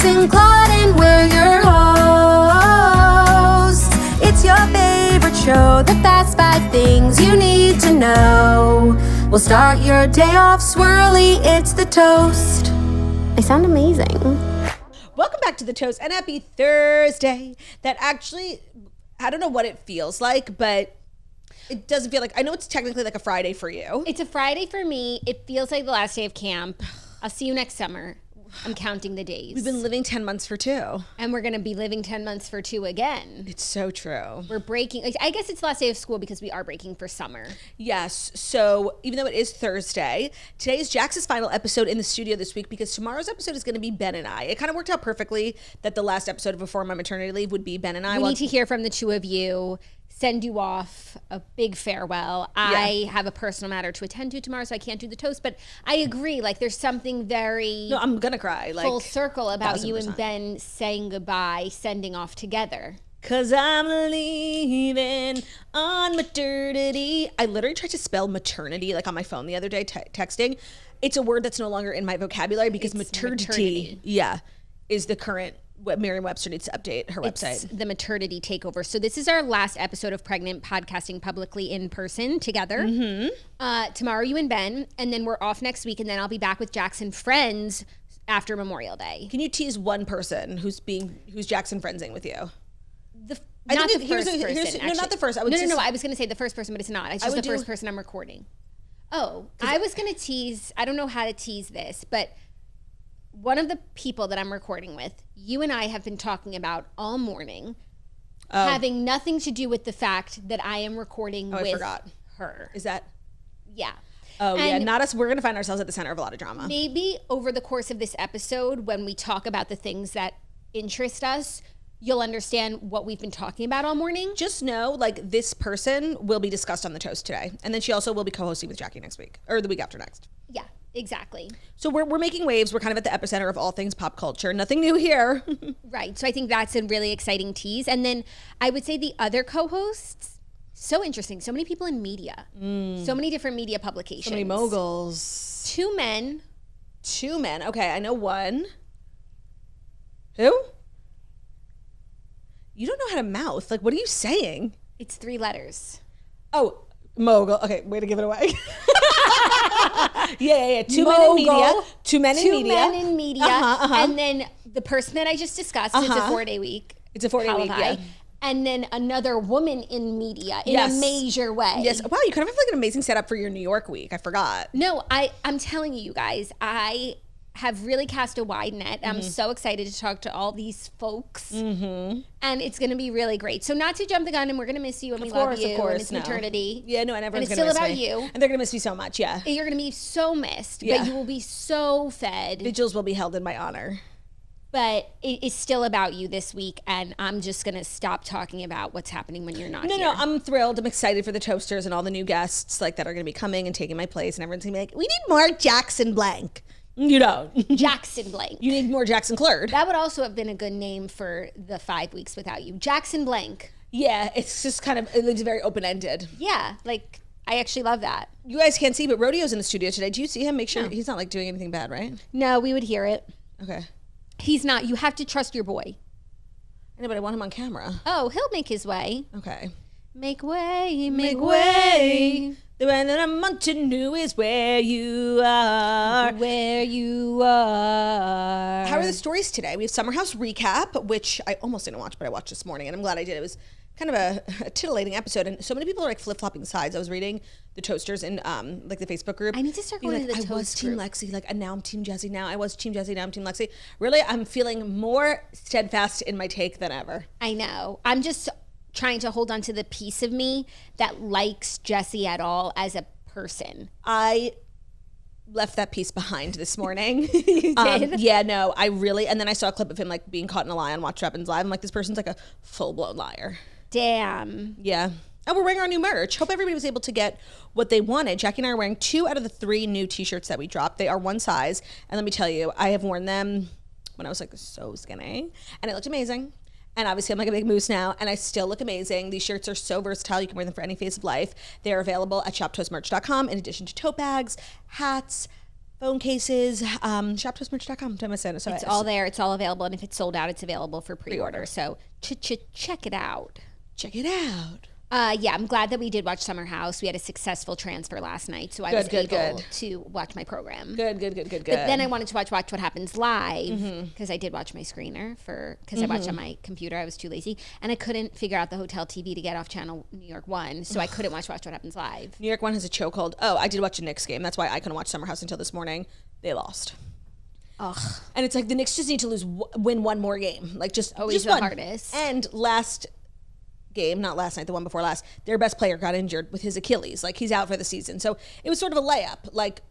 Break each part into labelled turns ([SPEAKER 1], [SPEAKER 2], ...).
[SPEAKER 1] and Claude, and we're your hosts. It's your favorite show, the fast 5 things you need to know. We'll start your day off swirly, it's the toast. I sound amazing.
[SPEAKER 2] Welcome back to the toast and happy Thursday. That actually, I don't know what it feels like, but it doesn't feel like, I know it's technically like a Friday for you.
[SPEAKER 3] It's a Friday for me. It feels like the last day of camp. I'll see you next summer. I'm counting the days.
[SPEAKER 2] We've been living 10 months for 2.
[SPEAKER 3] And we're going to be living 10 months for 2 again.
[SPEAKER 2] It's so true.
[SPEAKER 3] We're breaking, I guess it's the last day of school because we are breaking for summer.
[SPEAKER 2] Yes. So even though it is Thursday, today is Jax's final episode in the studio this week because tomorrow's episode is going to be Ben and I. It kind of worked out perfectly that the last episode before my maternity leave would be Ben and I.
[SPEAKER 3] We need to hear from the two of you, send you off, a big farewell. I have a personal matter to attend to tomorrow, so I can't do the toast, but I agree, like there's something very
[SPEAKER 2] No, I'm gonna cry. Like
[SPEAKER 3] full circle about
[SPEAKER 2] 1000%.
[SPEAKER 3] you and Ben saying goodbye, sending off together.
[SPEAKER 2] Cause I'm leaving on maternity. I literally tried to spell maternity like on my phone the other day, texting. It's a word that's no longer in my vocabulary because maternity, is the current, what Merriam-Webster needs to update her website.
[SPEAKER 3] It's the maternity takeover. So this is our last episode of Pregnant podcasting publicly in person together. Tomorrow you and Ben, and then we're off next week, and then I'll be back with Jackson friends after Memorial Day.
[SPEAKER 2] Can you tease one person who's Jackson friendsing with you?
[SPEAKER 3] Not the first person.
[SPEAKER 2] No, not the first.
[SPEAKER 3] No, I was going to say the first person, but it's not. It's just the first person I'm recording. Oh, I was going to tease. I don't know how to tease this, but one of the people that I'm recording with, you and I have been talking about all morning, having nothing to do with the fact that I am recording with
[SPEAKER 2] I forgot.
[SPEAKER 3] her.
[SPEAKER 2] Is that?
[SPEAKER 3] Yeah.
[SPEAKER 2] Oh,
[SPEAKER 3] And
[SPEAKER 2] yeah. Not us. We're going to find ourselves at the center of a lot of drama.
[SPEAKER 3] Maybe over the course of this episode, when we talk about the things that interest us, you'll understand what we've been talking about all morning.
[SPEAKER 2] Just know, like, this person will be discussed on the toast today. And then she also will be co-hosting with Jackie next week, or the week after next.
[SPEAKER 3] Yeah, exactly.
[SPEAKER 2] So we're making waves. We're kind of at the epicenter of all things pop culture. Nothing new here.
[SPEAKER 3] Right. So I think that's a really exciting tease. And then I would say the other co-hosts, so interesting. So many people in media. So many different media publications.
[SPEAKER 2] So many moguls.
[SPEAKER 3] 2 men.
[SPEAKER 2] 2 men. Okay, I know one. Who? You don't know how to mouth. Like, what are you saying?
[SPEAKER 3] It's 3 letters.
[SPEAKER 2] Oh, mogul. Okay, way to give it away. Yeah. 2 men in media. 2 men in media.
[SPEAKER 3] 2 men in media. And then the person that I just discussed, it's a 4-day week.
[SPEAKER 2] It's a 4-day week, yeah.
[SPEAKER 3] And then another woman in media in a major way.
[SPEAKER 2] Yes. Wow, you kind of have like an amazing setup for your New York week. I forgot.
[SPEAKER 3] No, I'm telling you guys, I have really cast a wide net. I'm so excited to talk to all these folks. And it's going to be really great. So not to jump the gun, and we're going to miss you, and we love you, and it's maternity.
[SPEAKER 2] Yeah, no, and everyone's
[SPEAKER 3] going to
[SPEAKER 2] miss
[SPEAKER 3] me.
[SPEAKER 2] And it's still about you. And they're going to miss me so much, yeah.
[SPEAKER 3] And you're going to be so missed, but you will be so fed.
[SPEAKER 2] Vigils will be held in my honor.
[SPEAKER 3] But it's still about you this week, and I'm just going to stop talking about what's happening when you're not here.
[SPEAKER 2] No, I'm thrilled. I'm excited for the toasters and all the new guests like that are going to be coming and taking my place, and everyone's going to be like, we need more Jackson blank. You don't.
[SPEAKER 3] Jackson Blank.
[SPEAKER 2] You need more Jackson Clurd.
[SPEAKER 3] That would also have been a good name for the 5 weeks without you. Jackson Blank.
[SPEAKER 2] Yeah, it's just kind of, it's very open-ended.
[SPEAKER 3] Yeah, like, I actually love that.
[SPEAKER 2] You guys can't see, but Rodeo's in the studio today. Do you see him? Make sure he's not like doing anything bad, right?
[SPEAKER 3] No, we would hear it.
[SPEAKER 2] Okay.
[SPEAKER 3] He's not. You have to trust your boy.
[SPEAKER 2] I know, but I want him on camera.
[SPEAKER 3] Oh, he'll make his way.
[SPEAKER 2] Okay.
[SPEAKER 3] Make way, make way.
[SPEAKER 2] The one that I'm wanting to know is where you are.
[SPEAKER 3] Where you are.
[SPEAKER 2] How are the stories today? We have Summer House recap, which I almost didn't watch, but I watched this morning, and I'm glad I did. It was kind of a titillating episode, and so many people are like flip-flopping sides. I was reading the toasters in like the Facebook group.
[SPEAKER 3] I need to start going to the toast
[SPEAKER 2] I was Team
[SPEAKER 3] group.
[SPEAKER 2] Lexi, like, and now I'm Team Jessie. Now I was Team Jessie, now I'm Team Lexi. Really, I'm feeling more steadfast in my take than ever.
[SPEAKER 3] I know. I'm just trying to hold on to the piece of me that likes Jessie at all as a person.
[SPEAKER 2] I left that piece behind this morning.
[SPEAKER 3] You did?
[SPEAKER 2] Yeah, no, I really, and then I saw a clip of him like being caught in a lie on Watch What Happens Live. I'm like, this person's like a full-blown liar.
[SPEAKER 3] Damn.
[SPEAKER 2] Yeah. And we're wearing our new merch. Hope everybody was able to get what they wanted. Jackie and I are wearing 2 out of the 3 new t-shirts that we dropped. They are one size. And let me tell you, I have worn them when I was like so skinny. And it looked amazing. And obviously I'm like a big moose now, and I still look amazing. These shirts are so versatile. You can wear them for any phase of life. They're available at shoptoastmerch.com in addition to tote bags, hats, phone cases, shoptoastmerch.com. So
[SPEAKER 3] It's all there. It's all available. And if it's sold out, it's available for pre-order. So check it out.
[SPEAKER 2] Check it out.
[SPEAKER 3] Yeah, I'm glad that we did watch Summer House. We had a successful transfer last night, so I was able to watch my program.
[SPEAKER 2] Good.
[SPEAKER 3] But then I wanted to watch What Happens Live because I did watch my screener because I watched on my computer. I was too lazy, and I couldn't figure out the hotel TV to get off channel New York 1, so I couldn't watch What Happens Live.
[SPEAKER 2] New York 1 has a chokehold. Oh, I did watch a Knicks game. That's why I couldn't watch Summer House until this morning. They lost.
[SPEAKER 3] Ugh.
[SPEAKER 2] And it's like the Knicks just need to win one more game. Like just
[SPEAKER 3] always
[SPEAKER 2] just
[SPEAKER 3] the
[SPEAKER 2] one.
[SPEAKER 3] hardest.
[SPEAKER 2] And last game, not last night, the one before last, their best player got injured with his Achilles. Like he's out for the season. So it was sort of a layup. Like,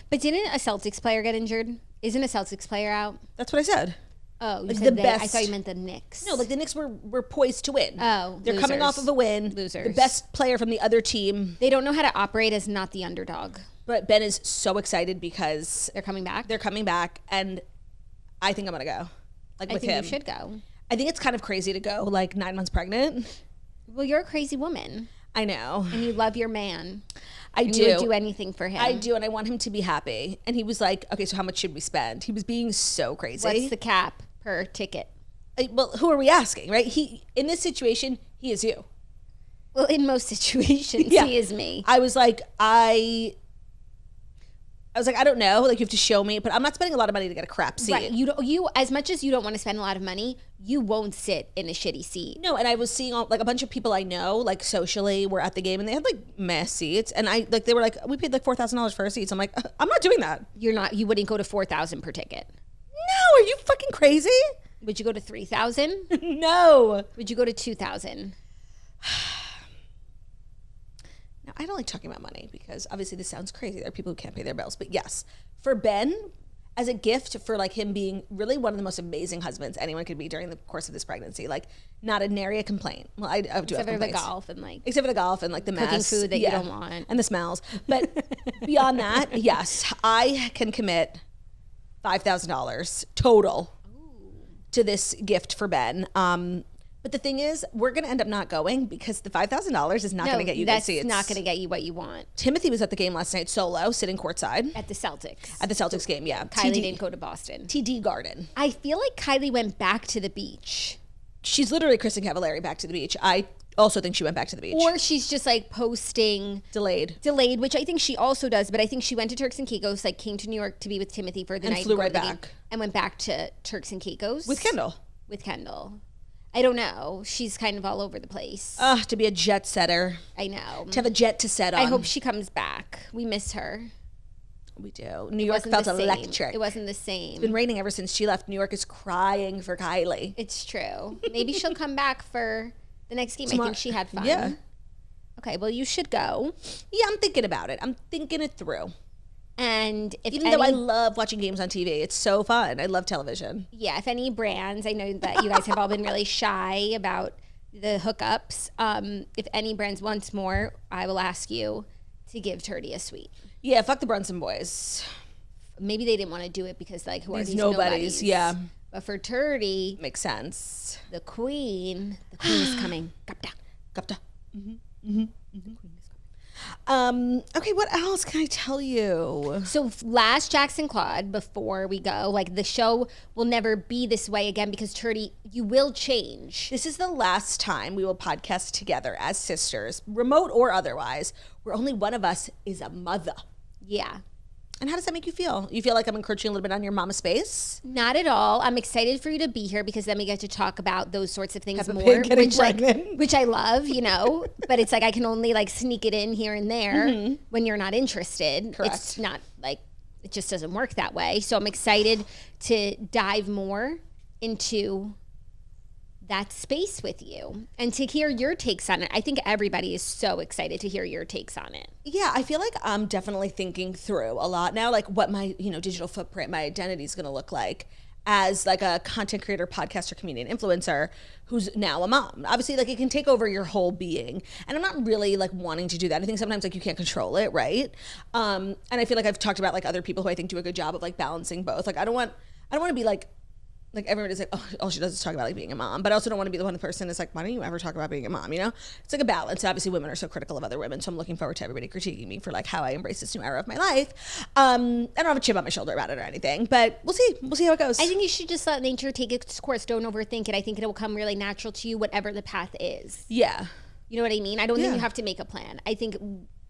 [SPEAKER 3] but didn't a Celtics player get injured? Isn't a Celtics player out?
[SPEAKER 2] That's what I said.
[SPEAKER 3] Oh, you
[SPEAKER 2] like
[SPEAKER 3] said
[SPEAKER 2] the best.
[SPEAKER 3] I thought you meant the Knicks.
[SPEAKER 2] No, like the Knicks were poised to win.
[SPEAKER 3] Oh,
[SPEAKER 2] they're coming off of a win.
[SPEAKER 3] Losers.
[SPEAKER 2] The best player from the other team.
[SPEAKER 3] They don't know how to operate as not the underdog.
[SPEAKER 2] But Ben is so excited because
[SPEAKER 3] they're coming back.
[SPEAKER 2] They're coming back, and I think I'm gonna go. Like with him,
[SPEAKER 3] I think you should go.
[SPEAKER 2] I think it's kind of crazy to go like 9 months pregnant.
[SPEAKER 3] Well, you're a crazy woman.
[SPEAKER 2] I know.
[SPEAKER 3] And you love your man.
[SPEAKER 2] I do.
[SPEAKER 3] You would do anything for him.
[SPEAKER 2] I do, and I want him to be happy. And he was like, okay, so how much should we spend? He was being so crazy.
[SPEAKER 3] What's the cap per ticket?
[SPEAKER 2] Well, who are we asking, right? In this situation, he is you.
[SPEAKER 3] Well, in most situations, he is me.
[SPEAKER 2] I was like, I don't know. Like, you have to show me, but I'm not spending a lot of money to get a crap seat.
[SPEAKER 3] Right. You as much as you don't want to spend a lot of money, you won't sit in a shitty seat.
[SPEAKER 2] No, and I was seeing like a bunch of people I know, like socially, were at the game, and they had like mess seats, and they were like, we paid like $4,000 for our seats. I'm like, I'm not doing that.
[SPEAKER 3] You wouldn't go to $4,000 per ticket.
[SPEAKER 2] No, are you fucking crazy?
[SPEAKER 3] Would you go to $3,000?
[SPEAKER 2] No.
[SPEAKER 3] Would you go to $2,000?
[SPEAKER 2] I don't like talking about money because obviously this sounds crazy. There are people who can't pay their bills. But yes, for Ben, as a gift for like him being really one of the most amazing husbands anyone could be during the course of this pregnancy, like not a nary a complaint. Well, I do have complaints.
[SPEAKER 3] Except for the golf and like
[SPEAKER 2] the
[SPEAKER 3] cooking
[SPEAKER 2] mess.
[SPEAKER 3] food that you don't want.
[SPEAKER 2] And the smells. But beyond that, yes, I can commit $5,000 total to this gift for Ben. But the thing is, we're going to end up not going because the $5,000 is not going to get you those seats.
[SPEAKER 3] That's not going to get you what you want.
[SPEAKER 2] Timothy was at the game last night solo, sitting courtside.
[SPEAKER 3] At the Celtics.
[SPEAKER 2] At the Celtics game, yeah.
[SPEAKER 3] Kylie didn't go to Boston.
[SPEAKER 2] TD Garden.
[SPEAKER 3] I feel like Kylie went back to the beach.
[SPEAKER 2] She's literally Kristen Cavallari back to the beach. I also think she went back to the beach.
[SPEAKER 3] Or she's just like posting.
[SPEAKER 2] Delayed,
[SPEAKER 3] which I think she also does. But I think she went to Turks and Caicos, like came to New York to be with Timothy for the night.
[SPEAKER 2] And flew right back.
[SPEAKER 3] And went back to Turks and Caicos.
[SPEAKER 2] With Kendall.
[SPEAKER 3] I don't know. She's kind of all over the place.
[SPEAKER 2] To be a jet setter.
[SPEAKER 3] I know.
[SPEAKER 2] To have a jet to set on.
[SPEAKER 3] I hope she comes back. We miss her.
[SPEAKER 2] We do. New York felt electric.
[SPEAKER 3] It wasn't the same.
[SPEAKER 2] It's been raining ever since she left. New York is crying for Kylie.
[SPEAKER 3] It's true. Maybe she'll come back for the next game. I think she had fun.
[SPEAKER 2] Yeah.
[SPEAKER 3] Okay, well, you should go.
[SPEAKER 2] Yeah, I'm thinking about it. I'm thinking it through.
[SPEAKER 3] And
[SPEAKER 2] even though I love watching games on TV, it's so fun. I love television.
[SPEAKER 3] Yeah, if any brands, I know that you guys have all been really shy about the hookups. If any brands wants more, I will ask you to give Turdy a suite.
[SPEAKER 2] Yeah, fuck the Brunson boys.
[SPEAKER 3] Maybe they didn't want to do it because like who are these
[SPEAKER 2] nobodies? Yeah.
[SPEAKER 3] But for Turdy,
[SPEAKER 2] makes sense.
[SPEAKER 3] The queen is coming.
[SPEAKER 2] Kapta. Okay, what else can I tell you?
[SPEAKER 3] So last Jackson Claude, before we go, like the show will never be this way again because Turdy, you will change.
[SPEAKER 2] This is the last time we will podcast together as sisters, remote or otherwise, where only one of us is a mother.
[SPEAKER 3] Yeah.
[SPEAKER 2] And how does that make you feel? You feel like I'm encroaching a little bit on your mama space?
[SPEAKER 3] Not at all. I'm excited for you to be here because then we get to talk about those sorts of things more, which I love, you know. But it's like I can only like sneak it in here and there when you're not interested.
[SPEAKER 2] Correct.
[SPEAKER 3] It's not like it just doesn't work that way. So I'm excited to dive more into that space with you and to hear your takes on it. I think everybody is so excited to hear your takes on it.
[SPEAKER 2] Yeah, I feel like I'm definitely thinking through a lot now, like what my, digital footprint, my identity is going to look like as like a content creator, podcaster, comedian, influencer who's now a mom. Obviously, like it can take over your whole being. And I'm not really like wanting to do that. I think sometimes like you can't control it, right? And I feel like I've talked about like other people who I think do a good job of like balancing both. Like I don't want to be like like everybody's like, oh, all she does is talk about like being a mom. But I also don't want to be the one person that's like, why don't you ever talk about being a mom? You know, it's like a balance. Obviously, women are so critical of other women, so I'm looking forward to everybody critiquing me for like how I embrace this new era of my life. I don't have a chip on my shoulder about it or anything, but we'll see. We'll see how it goes.
[SPEAKER 3] I think you should just let nature take its course. Don't overthink it. I think it will come really natural to you, whatever the path is.
[SPEAKER 2] Yeah.
[SPEAKER 3] You know what I mean? I don't think you have to make a plan. I think.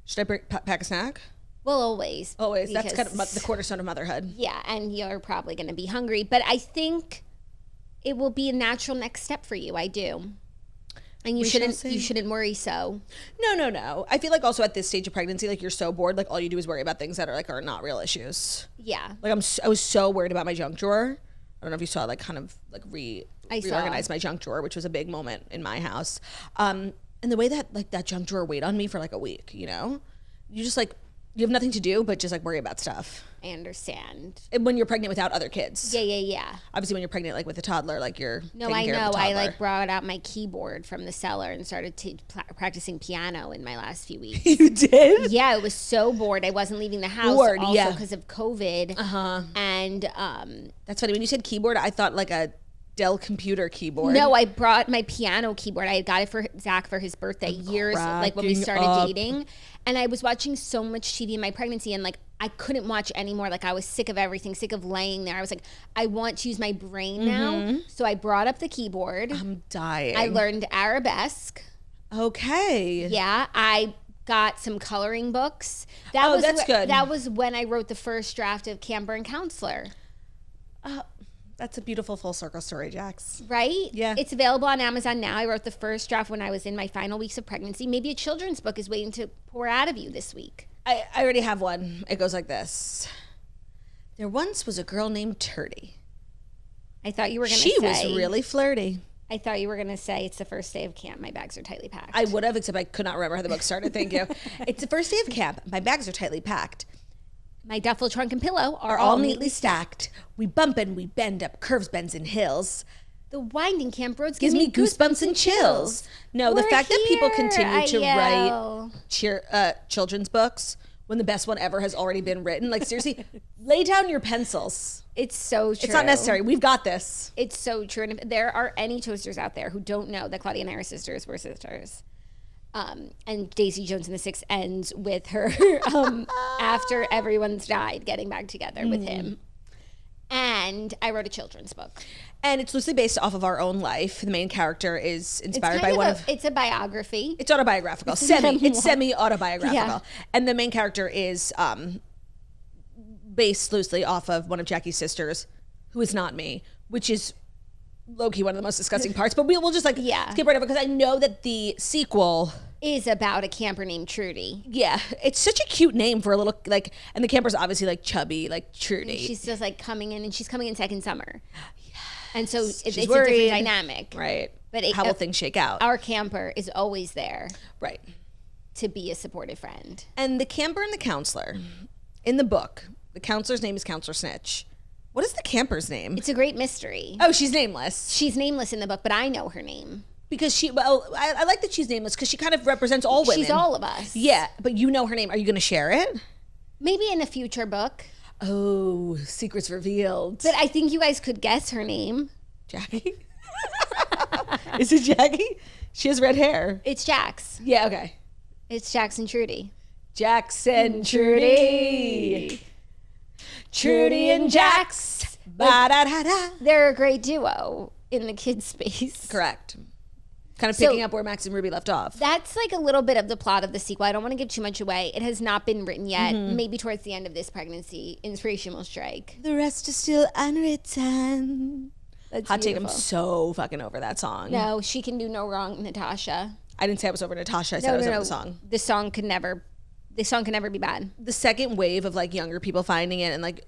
[SPEAKER 2] Should I pack a snack?
[SPEAKER 3] Well, always.
[SPEAKER 2] Always. That's kind of the cornerstone of motherhood.
[SPEAKER 3] Yeah, and you're probably going to be hungry, but I think it will be a natural next step for you. I do. And you shouldn't worry so.
[SPEAKER 2] No. I feel like also at this stage of pregnancy, like you're so bored, like all you do is worry about things that are like are not real issues.
[SPEAKER 3] Yeah.
[SPEAKER 2] Like I was so worried about my junk drawer. I don't know if you saw like kind of like reorganize my junk drawer, which was a big moment in my house. And the way that like that junk drawer weighed on me for like a week, you know? You just like you have nothing to do but just like worry about stuff.
[SPEAKER 3] I understand.
[SPEAKER 2] And when you're pregnant without other kids.
[SPEAKER 3] Yeah.
[SPEAKER 2] Obviously, when you're pregnant, like with a toddler, like you're
[SPEAKER 3] No, I know. I like brought out my keyboard from the cellar and started practicing piano in my last few weeks.
[SPEAKER 2] You did?
[SPEAKER 3] Yeah, I was so bored. I wasn't leaving the house also because of COVID. And
[SPEAKER 2] that's funny. When you said keyboard, I thought like a Dell computer keyboard.
[SPEAKER 3] No, I brought my piano keyboard. I got it for Zach for his birthday years, like when we started dating. And I was watching so much TV in my pregnancy and like I couldn't watch anymore. Like I was sick of everything, sick of laying there. I was like, I want to use my brain now. So I brought up the keyboard.
[SPEAKER 2] I'm dying.
[SPEAKER 3] I learned arabesque.
[SPEAKER 2] Okay.
[SPEAKER 3] Yeah, I got some coloring books.
[SPEAKER 2] That's good.
[SPEAKER 3] That was when I wrote the first draft of Camper and Counselor.
[SPEAKER 2] That's a beautiful full circle story, Jax.
[SPEAKER 3] Right?
[SPEAKER 2] Yeah.
[SPEAKER 3] It's available on Amazon now. I wrote the first draft when I was in my final weeks of pregnancy. Maybe a children's book is waiting to pour out of you this week.
[SPEAKER 2] I already have one. It goes like this. There once was a girl named Turdy.
[SPEAKER 3] I thought you were going to say.
[SPEAKER 2] She was really flirty.
[SPEAKER 3] I thought you were going to say it's the first day of camp. My bags are tightly packed.
[SPEAKER 2] I would have, except I could not remember how the book started. Thank you. It's the first day of camp. My bags are tightly packed.
[SPEAKER 3] My duffel trunk and pillow
[SPEAKER 2] are all neatly stacked. We bump and we bend up curves, bends, and hills.
[SPEAKER 3] The winding camp roads
[SPEAKER 2] gives me goosebumps and chills. No, the fact that people continue to write children's books when the best one ever has already been written. Like seriously, lay down your pencils.
[SPEAKER 3] It's so true.
[SPEAKER 2] It's not necessary. We've got this.
[SPEAKER 3] It's so true. And if there are any toasters out there who don't know that Claudia and I are sisters, we're sisters. And Daisy Jones and the Six ends with her after everyone's died getting back together with him. And I wrote a children's book.
[SPEAKER 2] And it's loosely based off of our own life. The main character is inspired by
[SPEAKER 3] It's a biography.
[SPEAKER 2] It's autobiographical. It's semi-autobiographical.
[SPEAKER 3] Yeah.
[SPEAKER 2] And the main character is based loosely off of one of Jackie's sisters, who is not me, which is low-key one of the most disgusting parts. But we'll just skip right over because I know that the sequel
[SPEAKER 3] is about a camper named Trudy.
[SPEAKER 2] Yeah, it's such a cute name for a little like, and the camper's obviously like chubby, like Trudy.
[SPEAKER 3] And she's just like coming in, and she's coming in second summer. Yes. And so it's a different dynamic,
[SPEAKER 2] right? But how will things shake out?
[SPEAKER 3] Our camper is always there,
[SPEAKER 2] right,
[SPEAKER 3] to be a supportive friend.
[SPEAKER 2] And the camper and the counselor in the book, the counselor's name is Counselor Snitch. What is the camper's name?
[SPEAKER 3] It's a great mystery.
[SPEAKER 2] Oh, she's nameless.
[SPEAKER 3] She's nameless in the book, but I know her name.
[SPEAKER 2] Because I like that she's nameless because she kind of represents all women.
[SPEAKER 3] She's all of us.
[SPEAKER 2] Yeah, but you know her name. Are you going to share it?
[SPEAKER 3] Maybe in a future book.
[SPEAKER 2] Oh, secrets revealed.
[SPEAKER 3] But I think you guys could guess her name.
[SPEAKER 2] Jackie? Is it Jackie? She has red hair.
[SPEAKER 3] It's Jax.
[SPEAKER 2] Yeah, okay.
[SPEAKER 3] It's Jax and Trudy.
[SPEAKER 2] Jax and Trudy. Trudy and Jax. Ba-da-da-da.
[SPEAKER 3] They're a great duo in the kids' space.
[SPEAKER 2] Correct. Kind of picking up where Max and Ruby left off.
[SPEAKER 3] That's like a little bit of the plot of the sequel. I don't want to give too much away. It has not been written yet. Maybe towards the end of this pregnancy, inspiration will strike.
[SPEAKER 2] The rest is still unwritten.
[SPEAKER 3] That's
[SPEAKER 2] Hot
[SPEAKER 3] beautiful.
[SPEAKER 2] take, I'm so fucking over that song.
[SPEAKER 3] No, she can do no wrong, Natasha.
[SPEAKER 2] I didn't say I was over Natasha. I said I was over the song.
[SPEAKER 3] The song can never be bad.
[SPEAKER 2] The second wave of like younger people finding it and like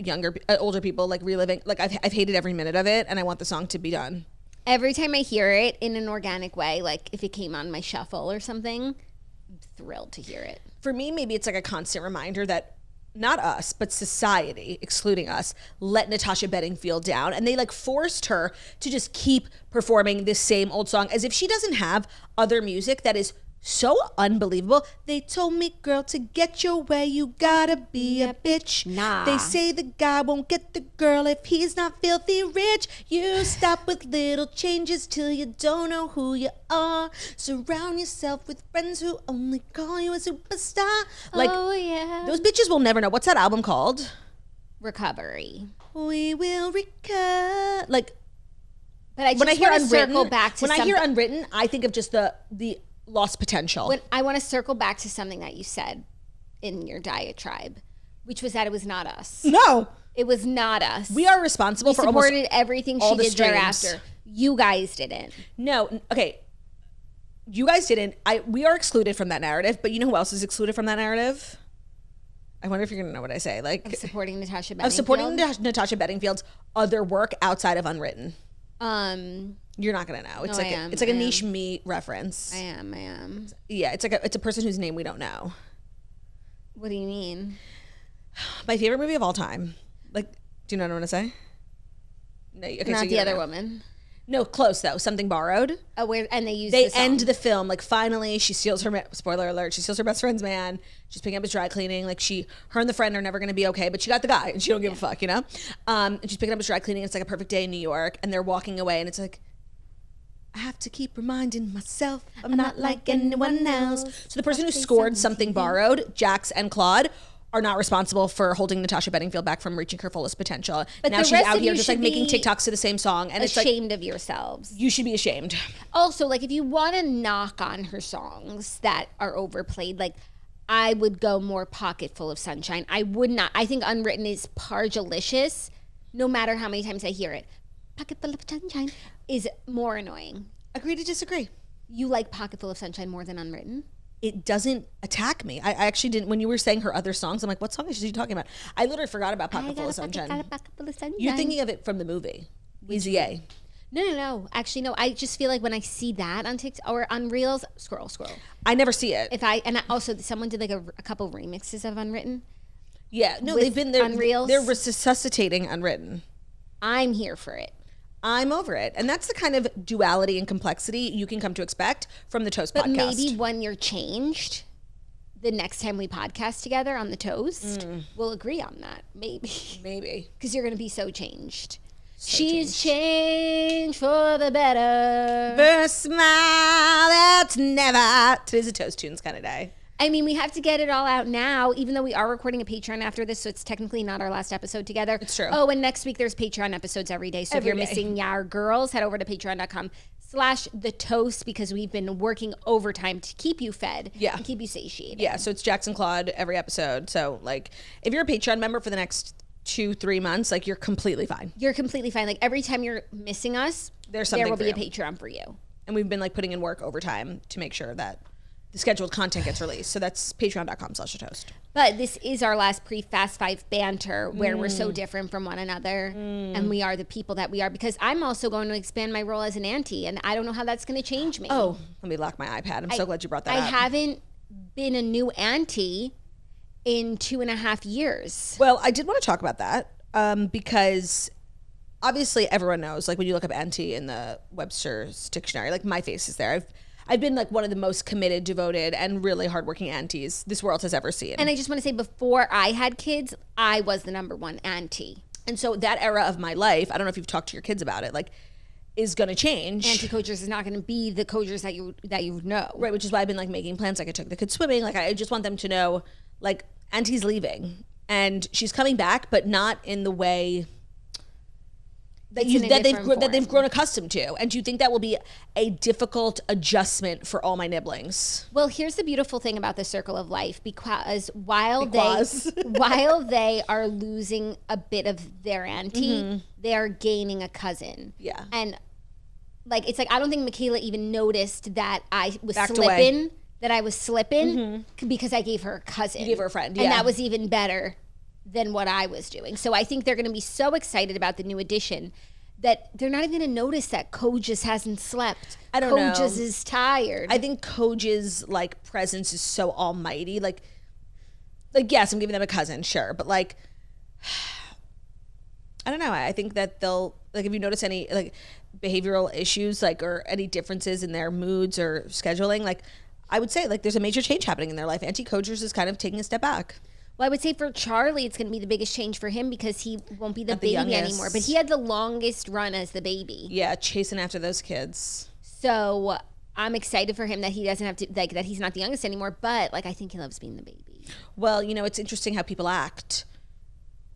[SPEAKER 2] older people like reliving, like I've hated every minute of it and I want the song to be done.
[SPEAKER 3] Every time I hear it in an organic way, like if it came on my shuffle or something, I'm thrilled to hear it.
[SPEAKER 2] For me, maybe it's like a constant reminder that not us, but society, excluding us, let Natasha Bedingfield down. And they like forced her to just keep performing this same old song as if she doesn't have other music that is so unbelievable. They told me, girl, to get your way, you gotta be a bitch.
[SPEAKER 3] Nah.
[SPEAKER 2] They say the guy won't get the girl if he's not filthy rich. You stop with little changes till you don't know who you are. Surround yourself with friends who only call you a superstar. Like,
[SPEAKER 3] oh yeah,
[SPEAKER 2] those bitches will never know. What's that album called?
[SPEAKER 3] Recovery.
[SPEAKER 2] We will recover. Like,
[SPEAKER 3] but I just want to circle back to
[SPEAKER 2] when I hear Unwritten, I think of just the lost potential.
[SPEAKER 3] When I want to circle back to something that you said in your diatribe, which was that it was not us.
[SPEAKER 2] No,
[SPEAKER 3] it was not us.
[SPEAKER 2] We are responsible for almost
[SPEAKER 3] supported everything she did thereafter. You guys didn't.
[SPEAKER 2] No, okay. You guys didn't. We are excluded from that narrative, but you know who else is excluded from that narrative? I wonder if you're gonna know what I say. Like,
[SPEAKER 3] of supporting Natasha Bedingfield.
[SPEAKER 2] Of supporting Natasha Bedingfield's other work outside of Unwritten. You're not gonna know. It's like a niche me reference.
[SPEAKER 3] I am.
[SPEAKER 2] Yeah, it's a person whose name we don't know.
[SPEAKER 3] What do you mean?
[SPEAKER 2] My favorite movie of all time. Like, do you know what I want to say? No, okay,
[SPEAKER 3] not
[SPEAKER 2] so
[SPEAKER 3] the other woman.
[SPEAKER 2] No, close though. Something Borrowed.
[SPEAKER 3] Oh, where and
[SPEAKER 2] they end the film like finally she steals her spoiler alert. She steals her best friend's man. She's picking up his dry cleaning. Like her and the friend are never going to be okay, but she got the guy and she don't give a fuck, you know. And she's picking up his dry cleaning. It's like a perfect day in New York, and they're walking away, and it's like, I have to keep reminding myself I'm not like anyone else. So the person who scored Something Borrowed, Jax and Claude, are not responsible for holding Natasha Bedingfield back from reaching her fullest potential.
[SPEAKER 3] But
[SPEAKER 2] now she's out here just like making TikToks to the same song, and it's like
[SPEAKER 3] ashamed of yourselves.
[SPEAKER 2] You should be ashamed.
[SPEAKER 3] Also, like if you want to knock on her songs that are overplayed, like I would go more Pocket Full of Sunshine. I would not. I think Unwritten is parjalicious, no matter how many times I hear it. Pocket Full of Sunshine is more annoying.
[SPEAKER 2] Agree to disagree.
[SPEAKER 3] You like Pocket Full of Sunshine more than Unwritten?
[SPEAKER 2] It doesn't attack me. I actually didn't. When you were saying her other songs, I'm like, what song is she talking about? I literally forgot about Pocket Full of Sunshine. You're thinking of it from the movie. Easy A.
[SPEAKER 3] No. Actually, no. I just feel like when I see that on TikTok or on Reels, scroll.
[SPEAKER 2] I never see it.
[SPEAKER 3] Also someone did like a couple remixes of Unwritten.
[SPEAKER 2] Yeah, no, they've been there.
[SPEAKER 3] Reels.
[SPEAKER 2] They're resuscitating Unwritten.
[SPEAKER 3] I'm here for it.
[SPEAKER 2] I'm over it. And that's the kind of duality and complexity you can come to expect from the Toast podcast.
[SPEAKER 3] But maybe when you're changed, the next time we podcast together on the Toast, we'll agree on that. Maybe. Because you're going to be so changed. She's changed for the better.
[SPEAKER 2] For a smile that's never. Today's a Toast Tunes kind of day.
[SPEAKER 3] I mean, we have to get it all out now, even though we are recording a Patreon after this, so it's technically not our last episode together.
[SPEAKER 2] It's true.
[SPEAKER 3] Oh, and next week there's Patreon episodes every day. So if you're missing Yar Girls, head over to patreon.com/thetoast because we've been working overtime to keep you fed and keep you satiated.
[SPEAKER 2] Yeah, so it's Jackson Claude every episode. So, like, if you're a Patreon member for the next 2-3 months, like, you're completely fine.
[SPEAKER 3] You're completely fine. Like, every time you're missing us,
[SPEAKER 2] there will
[SPEAKER 3] be a Patreon for you.
[SPEAKER 2] And we've been, like, putting in work overtime to make sure that the scheduled content gets released. So that's patreon.com/thetoast.
[SPEAKER 3] But this is our last pre-Fast Five banter where we're so different from one another and we are the people that we are, because I'm also going to expand my role as an auntie and I don't know how that's going to change me.
[SPEAKER 2] Oh, let me lock my iPad. I'm so glad you brought that up.
[SPEAKER 3] I haven't been a new auntie in 2.5 years.
[SPEAKER 2] Well, I did want to talk about that because obviously everyone knows, like when you look up auntie in the Webster's dictionary, like my face is there. I've been like one of the most committed, devoted, and really hardworking aunties this world has ever seen.
[SPEAKER 3] And I just want to say, before I had kids, I was the number one auntie.
[SPEAKER 2] And so that era of my life, I don't know if you've talked to your kids about it, like, is going to change.
[SPEAKER 3] Auntie Coachers is not going to be the Coachers that you know.
[SPEAKER 2] Right, which is why I've been like making plans. Like I took the kids swimming. Like I just want them to know, like, auntie's leaving and she's coming back, but not in the way that they've grown accustomed to. And do you think that will be a difficult adjustment for all my nibblings?
[SPEAKER 3] Well, here's the beautiful thing about the circle of life, because while they are losing a bit of their auntie, they are gaining a cousin.
[SPEAKER 2] Yeah.
[SPEAKER 3] And like it's like I don't think Michaela even noticed that I was slipping because I gave her a cousin.
[SPEAKER 2] You gave her a friend, yeah.
[SPEAKER 3] And that was even better than what I was doing. So I think they're going to be so excited about the new addition that they're not even going to notice that Kojas hasn't slept.
[SPEAKER 2] I don't know.
[SPEAKER 3] Kojas is tired.
[SPEAKER 2] I think Koja's like presence is so almighty. Like yes, I'm giving them a cousin, sure, but like I don't know. I think that they'll like if you notice any like behavioral issues like or any differences in their moods or scheduling, like I would say like there's a major change happening in their life. Auntie Kojers is kind of taking a step back.
[SPEAKER 3] Well, I would say for Charlie, it's going to be the biggest change for him because he won't be the baby anymore. But he had the longest run as the baby.
[SPEAKER 2] Yeah, chasing after those kids.
[SPEAKER 3] So I'm excited for him that he doesn't have to, like, that he's not the youngest anymore. But, like, I think he loves being the baby.
[SPEAKER 2] Well, you know, it's interesting how people act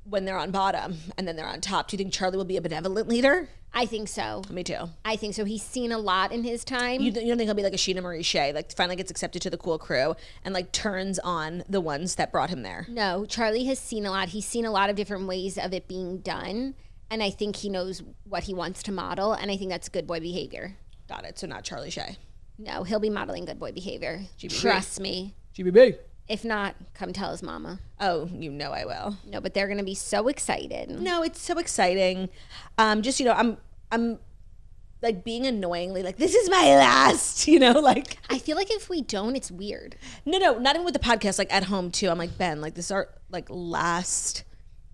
[SPEAKER 2] when they're on bottom and then they're on top. Do you think Charlie will be a benevolent leader?
[SPEAKER 3] I think so.
[SPEAKER 2] Me too.
[SPEAKER 3] I think so. He's seen a lot in his time.
[SPEAKER 2] You don't think he'll be like a Sheena Marie Shea, like finally gets accepted to the cool crew and like turns on the ones that brought him there?
[SPEAKER 3] No, Charlie has seen a lot. He's seen a lot of different ways of it being done. And I think he knows what he wants to model. And I think that's good boy behavior.
[SPEAKER 2] Got it. So not Charlie Shea.
[SPEAKER 3] No, he'll be modeling good boy behavior.
[SPEAKER 2] GBB.
[SPEAKER 3] Trust me.
[SPEAKER 2] GBB.
[SPEAKER 3] If not, come tell his mama.
[SPEAKER 2] Oh, you know I will.
[SPEAKER 3] No, but they're going to be so excited.
[SPEAKER 2] No, it's so exciting. Just, you know, I'm like being annoyingly like, this is my last, you know, like.
[SPEAKER 3] I feel like if we don't, it's weird.
[SPEAKER 2] No, not even with the podcast, like at home too. I'm like, Ben, like this is our like last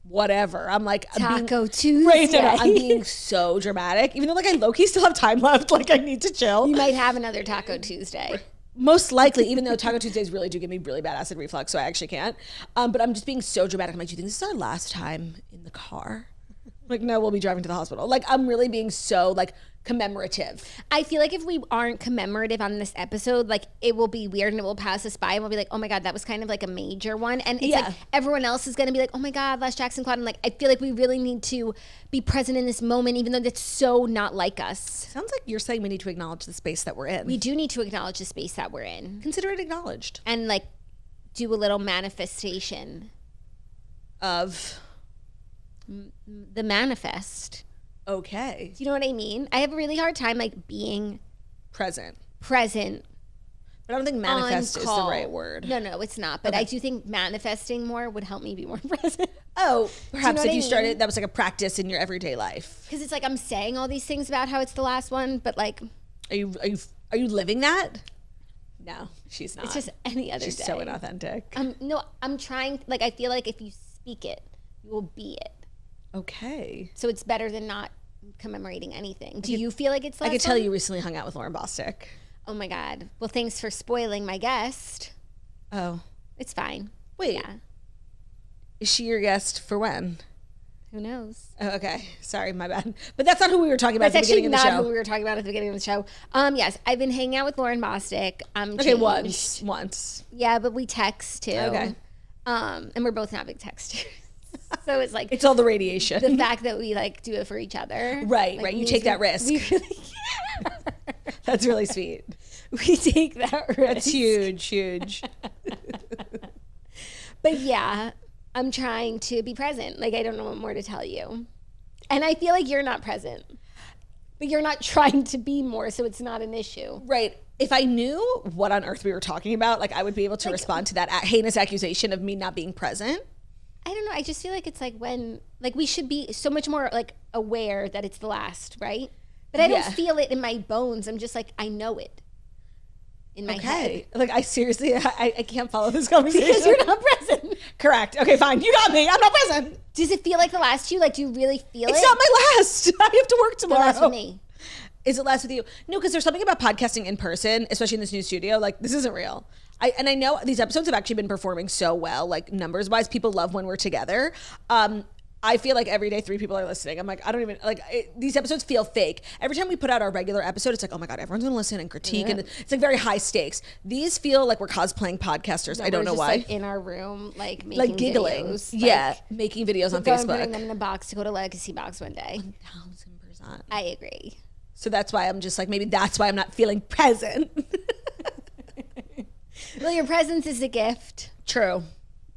[SPEAKER 2] whatever. I'm like
[SPEAKER 3] Taco Tuesday.
[SPEAKER 2] Right, no, I'm being so dramatic. Even though like I low-key still have time left, like I need to chill.
[SPEAKER 3] You might have another Taco Tuesday.
[SPEAKER 2] Most likely, even though Taco Tuesdays really do give me really bad acid reflux, so I actually can't. But I'm just being so dramatic. I'm like, do you think this is our last time in the car? Like, no, we'll be driving to the hospital. Like, I'm really being so, like, commemorative.
[SPEAKER 3] I feel like if we aren't commemorative on this episode, like, it will be weird and it will pass us by and we'll be like, oh my God, that was kind of like a major one. And it's like everyone else is going to be like, oh my God, Les Jackson Claudia. And like, I feel like we really need to be present in this moment, even though that's so not like us.
[SPEAKER 2] Sounds like you're saying we need to acknowledge the space that we're in.
[SPEAKER 3] We do need to acknowledge the space that we're in.
[SPEAKER 2] Consider it acknowledged.
[SPEAKER 3] And like, do a little manifestation
[SPEAKER 2] of
[SPEAKER 3] the manifest.
[SPEAKER 2] Okay.
[SPEAKER 3] Do you know what I mean? I have a really hard time like being
[SPEAKER 2] present.
[SPEAKER 3] But
[SPEAKER 2] I don't think manifest is the right word.
[SPEAKER 3] No, it's not. But I do think manifesting more would help me be more present.
[SPEAKER 2] Oh, perhaps if you
[SPEAKER 3] mean?
[SPEAKER 2] Started, that was like a practice in your everyday life.
[SPEAKER 3] Because it's like I'm saying all these things about how it's the last one, but like,
[SPEAKER 2] are you living that? No, she's not.
[SPEAKER 3] It's just any other
[SPEAKER 2] she's
[SPEAKER 3] day.
[SPEAKER 2] So inauthentic.
[SPEAKER 3] No, I'm trying. Like, I feel like if you speak it, you will be it.
[SPEAKER 2] Okay.
[SPEAKER 3] So it's better than not commemorating anything. Do you feel like it's the last
[SPEAKER 2] I could tell
[SPEAKER 3] one?
[SPEAKER 2] you recently hung out with Lauren Bostic.
[SPEAKER 3] Oh my God. Well, thanks for spoiling my guest.
[SPEAKER 2] Oh.
[SPEAKER 3] It's fine.
[SPEAKER 2] Wait.
[SPEAKER 3] Yeah.
[SPEAKER 2] Is she your guest for when?
[SPEAKER 3] Who knows?
[SPEAKER 2] Oh, okay. Sorry, my bad. But that's not who we were talking about
[SPEAKER 3] That's
[SPEAKER 2] at the beginning of the show.
[SPEAKER 3] actually not who we were talking about at the beginning of the show. Yes, I've been hanging out with Lauren Bostic.
[SPEAKER 2] Okay, once.
[SPEAKER 3] Yeah, but we text too.
[SPEAKER 2] Okay.
[SPEAKER 3] And we're both not big texters. So it's like
[SPEAKER 2] it's all the radiation.
[SPEAKER 3] The fact that we like do it for each other.
[SPEAKER 2] Right,
[SPEAKER 3] like,
[SPEAKER 2] right. You take that risk.
[SPEAKER 3] We really
[SPEAKER 2] That's really sweet.
[SPEAKER 3] We take that risk.
[SPEAKER 2] That's huge.
[SPEAKER 3] But yeah, I'm trying to be present. Like, I don't know what more to tell you. And I feel like you're not present. But you're not trying to be more, so it's not an issue.
[SPEAKER 2] Right. If I knew what on earth we were talking about, like I would be able to respond to that heinous accusation of me not being present.
[SPEAKER 3] I don't know. I just feel like it's like when, like, we should be so much more like aware that it's the last, right? But I don't feel it in my bones. I'm just like, I know it in my head.
[SPEAKER 2] Like, I seriously, I can't follow this conversation.
[SPEAKER 3] Because you're not present.
[SPEAKER 2] Correct. Okay, fine. You got me. I'm not present.
[SPEAKER 3] Does it feel like the last to you? Like, do you really feel it?
[SPEAKER 2] It's not my last. I have to work tomorrow.
[SPEAKER 3] That's with me.
[SPEAKER 2] Is it last with you? No, because there's something about podcasting in person, especially in this new studio. Like, this isn't real. I know these episodes have actually been performing so well, like numbers wise. People love when we're together. I feel like every day 3 people are listening. I'm like, I don't even these episodes feel fake. Every time we put out our regular episode, it's like, oh my God, everyone's gonna listen and critique, and it's like very high stakes. These feel like we're cosplaying podcasters. No, I don't know why.
[SPEAKER 3] Like in our room, like making
[SPEAKER 2] like giggling,
[SPEAKER 3] videos,
[SPEAKER 2] yeah, making videos on Facebook.
[SPEAKER 3] Putting them in a box to go to Legacy Box one day.
[SPEAKER 2] 1000%.
[SPEAKER 3] I agree.
[SPEAKER 2] So that's why I'm just like, maybe that's why I'm not feeling present.
[SPEAKER 3] Well, your presence is a gift.
[SPEAKER 2] True.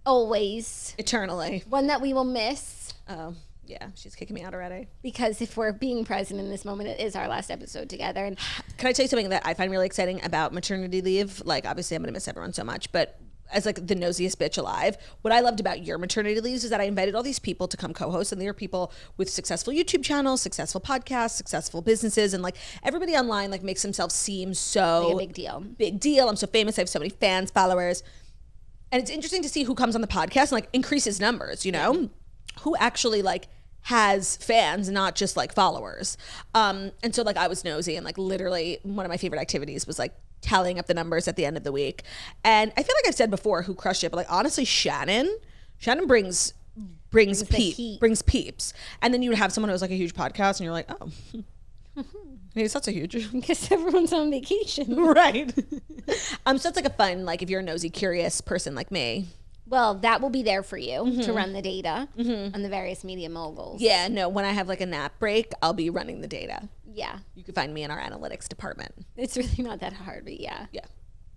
[SPEAKER 3] Always.
[SPEAKER 2] Eternally.
[SPEAKER 3] One that we will miss.
[SPEAKER 2] Oh, yeah. She's kicking me out already.
[SPEAKER 3] Because if we're being present in this moment, it is our last episode together. And
[SPEAKER 2] can I tell you something that I find really exciting about maternity leave? Like, obviously, I'm going to miss everyone so much, but as like the nosiest bitch alive, what I loved about your maternity leaves is that I invited all these people to come co-host, and they are people with successful YouTube channels, successful podcasts, successful businesses, and like everybody online like makes themselves seem so
[SPEAKER 3] like a big deal.
[SPEAKER 2] Big deal. I'm so famous. I have so many fans, followers. And it's interesting to see who comes on the podcast and like increases numbers, you know, who actually like has fans, not just like followers. And so like I was nosy, and like literally one of my favorite activities was like tallying up the numbers at the end of the week. And I feel like I've said before who crushed it, but like honestly, Shannon brings peeps. And then you would have someone who has like a huge podcast and you're like, oh, maybe it's not so huge.
[SPEAKER 3] Because everyone's on vacation.
[SPEAKER 2] Right. So it's like a fun, like if you're a nosy, curious person like me.
[SPEAKER 3] Well, that will be there for you to run the data on the various media moguls.
[SPEAKER 2] Yeah, no, when I have like a nap break, I'll be running the data.
[SPEAKER 3] Yeah.
[SPEAKER 2] You can find me in our analytics department.
[SPEAKER 3] It's really not that hard, but yeah.
[SPEAKER 2] Yeah.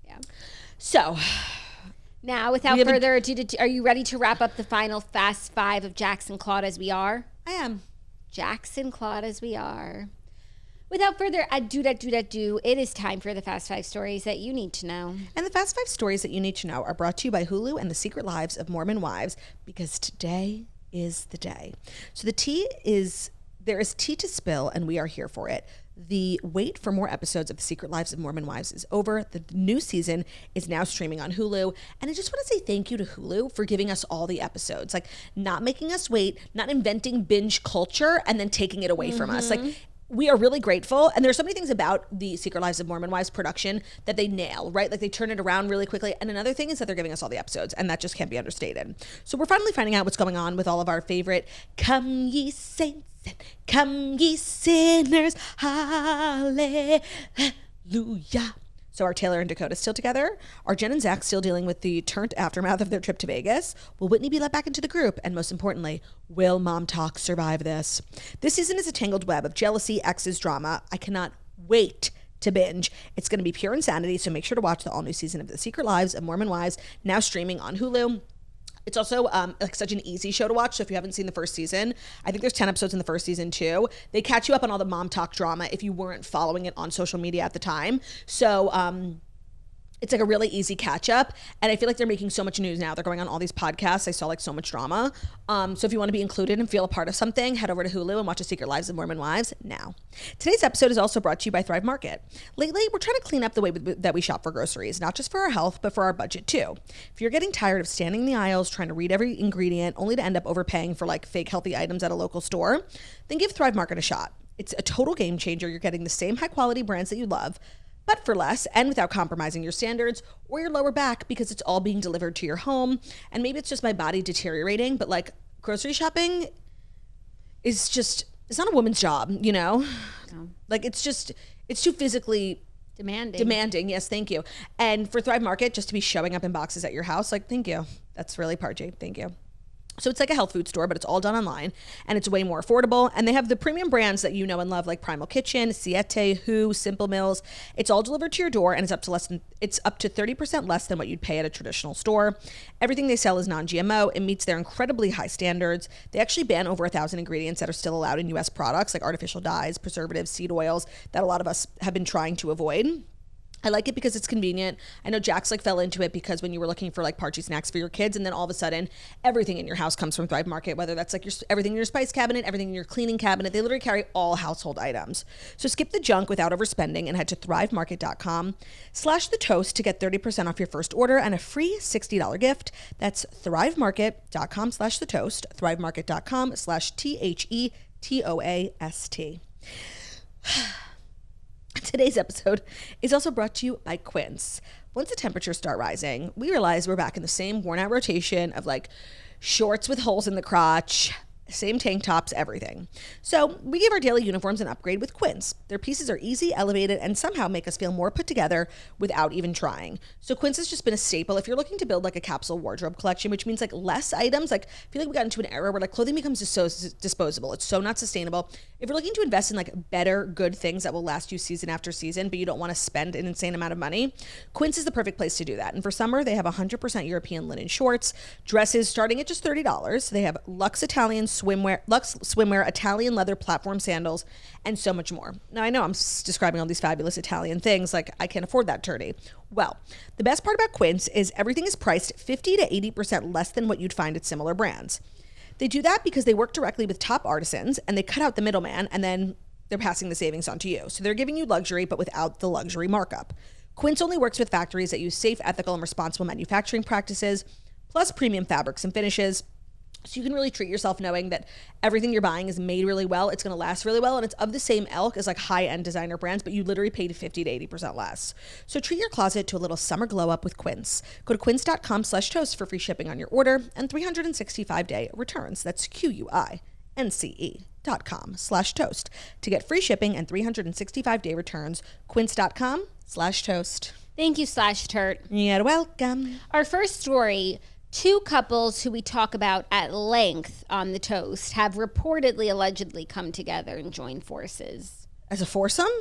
[SPEAKER 3] Yeah.
[SPEAKER 2] So
[SPEAKER 3] now, without further ado, are you ready to wrap up the final Fast Five of Jackson Claude as we are?
[SPEAKER 2] I am.
[SPEAKER 3] Jackson Claude as we are. Without further ado, it is time for the Fast Five stories that you need to know.
[SPEAKER 2] And the Fast Five stories that you need to know are brought to you by Hulu and the Secret Lives of Mormon Wives, because today is the day. So there is tea to spill, and we are here for it. The wait for more episodes of The Secret Lives of Mormon Wives is over. The new season is now streaming on Hulu. And I just want to say thank you to Hulu for giving us all the episodes, like not making us wait, not inventing binge culture and then taking it away from us. Like, we are really grateful. And there's so many things about the Secret Lives of Mormon Wives production that they nail, right? Like they turn it around really quickly. And another thing is that they're giving us all the episodes, and that just can't be understated. So we're finally finding out what's going on with all of our favorite Come Ye Saints and Come Ye Sinners, Hallelujah. So are Taylor and Dakota still together? Are Jen and Zach still dealing with the turnt aftermath of their trip to Vegas? Will Whitney be let back into the group? And most importantly, will Mom Talk survive this? This season is a tangled web of jealousy, exes, drama. I cannot wait to binge. It's going to be pure insanity, so make sure to watch the all-new season of The Secret Lives of Mormon Wives, now streaming on Hulu. It's also like such an easy show to watch. So if you haven't seen the first season, I think there's 10 episodes in the first season too. They catch you up on all the Mom Talk drama if you weren't following it on social media at the time. So it's like a really easy catch up. And I feel like they're making so much news now. They're going on all these podcasts. I saw like so much drama. So if you want to be included and feel a part of something, head over to Hulu and watch The Secret Lives of Mormon Wives now. Today's episode is also brought to you by Thrive Market. Lately, we're trying to clean up the way that we shop for groceries, not just for our health, but for our budget too. If you're getting tired of standing in the aisles, trying to read every ingredient, only to end up overpaying for like fake healthy items at a local store, then give Thrive Market a shot. It's a total game changer. You're getting the same high quality brands that you love, but for less, and without compromising your standards or your lower back, because it's all being delivered to your home. And maybe it's just my body deteriorating, but like grocery shopping is just, it's not a woman's job, you know? No. Like it's too physically demanding. Yes, thank you. And for Thrive Market, just to be showing up in boxes at your house, like, thank you. That's really Parjay. Thank you. So it's like a health food store, but it's all done online, and it's way more affordable. And they have the premium brands that you know and love, like Primal Kitchen, Siete, Who, Simple Mills. It's all delivered to your door, and it's up to 30% less than what you'd pay at a traditional store. Everything they sell is non-GMO. It meets their incredibly high standards. They actually ban over 1,000 ingredients that are still allowed in U.S. products, like artificial dyes, preservatives, seed oils, that a lot of us have been trying to avoid. I like it because it's convenient. I know Jax like fell into it because when you were looking for like Parchy snacks for your kids, and then all of a sudden everything in your house comes from Thrive Market, whether that's like everything in your spice cabinet, everything in your cleaning cabinet. They literally carry all household items. So skip the junk without overspending and head to thrivemarket.com/thetoast to get 30% off your first order and a free $60 gift. That's thrivemarket.com/thetoast, thrivemarket.com/thetoast. Today's episode is also brought to you by Quince. Once the temperatures start rising, we realize we're back in the same worn out rotation of like shorts with holes in the crotch, same tank tops, everything. So we give our daily uniforms an upgrade with Quince. Their pieces are easy, elevated, and somehow make us feel more put together without even trying. So Quince has just been a staple. If you're looking to build like a capsule wardrobe collection, which means like less items, like I feel like we got into an era where like clothing becomes just so disposable. It's so not sustainable. If you're looking to invest in like better, good things that will last you season after season, but you don't want to spend an insane amount of money, Quince is the perfect place to do that. And for summer, they have 100% European linen shorts, dresses starting at just $30. They have Luxe swimwear, Italian leather platform sandals, and so much more. Now, I know I'm describing all these fabulous Italian things like I can't afford that tourney. Well, the best part about Quince is everything is priced 50 to 80% less than what you'd find at similar brands. They do that because they work directly with top artisans and they cut out the middleman, and then they're passing the savings on to you. So they're giving you luxury, but without the luxury markup. Quince only works with factories that use safe, ethical, and responsible manufacturing practices, plus premium fabrics and finishes. So you can really treat yourself knowing that everything you're buying is made really well. It's going to last really well. And it's of the same ilk as like high-end designer brands, but you literally paid 50 to 80% less. So treat your closet to a little summer glow up with Quince. Go to quince.com/toast for free shipping on your order and 365-day returns. That's QUINCE.com/toast to get free shipping and 365-day returns. Quince.com/toast.
[SPEAKER 3] Thank you, /turt.
[SPEAKER 2] You're welcome.
[SPEAKER 3] Our first story, two couples who we talk about at length on the Toast have reportedly, allegedly come together and joined forces.
[SPEAKER 2] As a foursome?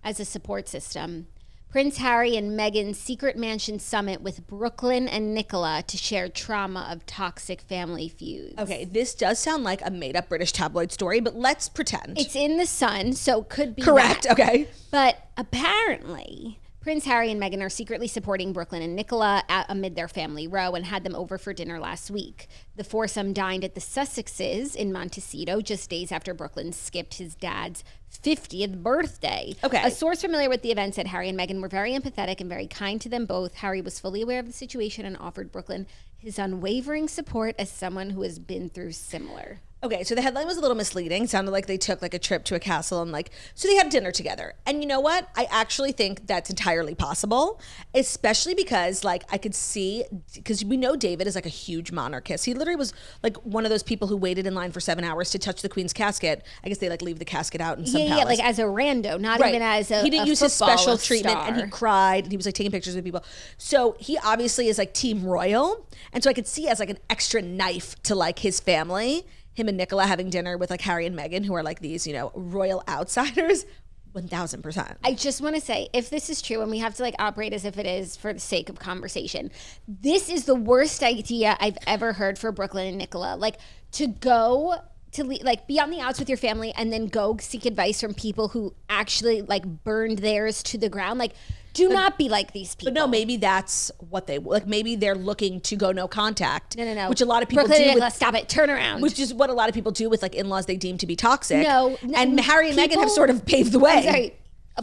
[SPEAKER 3] As a support system. Prince Harry and Meghan's secret mansion summit with Brooklyn and Nicola to share trauma of toxic family feuds.
[SPEAKER 2] Okay, this does sound like a made-up British tabloid story, but let's pretend.
[SPEAKER 3] It's in The Sun, so could be
[SPEAKER 2] correct,
[SPEAKER 3] that.
[SPEAKER 2] Okay.
[SPEAKER 3] But apparently, Prince Harry and Meghan are secretly supporting Brooklyn and Nicola amid their family row and had them over for dinner last week. The foursome dined at the Sussexes in Montecito just days after Brooklyn skipped his dad's 50th birthday.
[SPEAKER 2] Okay.
[SPEAKER 3] A source familiar with the event said Harry and Meghan were very empathetic and very kind to them both. Harry was fully aware of the situation and offered Brooklyn his unwavering support as someone who has been through similar.
[SPEAKER 2] Okay, so the headline was a little misleading. Sounded like they took like a trip to a castle and like, so they had dinner together. And you know what? I actually think that's entirely possible, especially because like I could see, because we know David is like a huge monarchist. He literally was like one of those people who waited in line for 7 hours to touch the Queen's casket. I guess they like leave the casket out in some palace.
[SPEAKER 3] Yeah, like as a rando, not even as a
[SPEAKER 2] He didn't use his
[SPEAKER 3] football
[SPEAKER 2] special treatment
[SPEAKER 3] star.
[SPEAKER 2] and he cried and he was like taking pictures with people. So he obviously is like team royal. And so I could see as like an extra knife to like his family, him and Nicola having dinner with like Harry and Meghan, who are like these, you know, royal outsiders. 1000%.
[SPEAKER 3] I just want to say, if this is true, and we have to like operate as if it is for the sake of conversation, this is the worst idea I've ever heard for Brooklyn and Nicola. Like to go to like be on the outs with your family and then go seek advice from people who actually like burned theirs to the ground. Like, do not be like these people.
[SPEAKER 2] But no, maybe that's what they like. Maybe they're looking to go no contact.
[SPEAKER 3] No.
[SPEAKER 2] Which a lot of people
[SPEAKER 3] Brooklyn
[SPEAKER 2] do.
[SPEAKER 3] and Nicola, stop it. Turn around.
[SPEAKER 2] Which is what a lot of people do with like in-laws they deem to be toxic.
[SPEAKER 3] No,
[SPEAKER 2] and Harry and Meghan have sort of paved the way.
[SPEAKER 3] I'm sorry.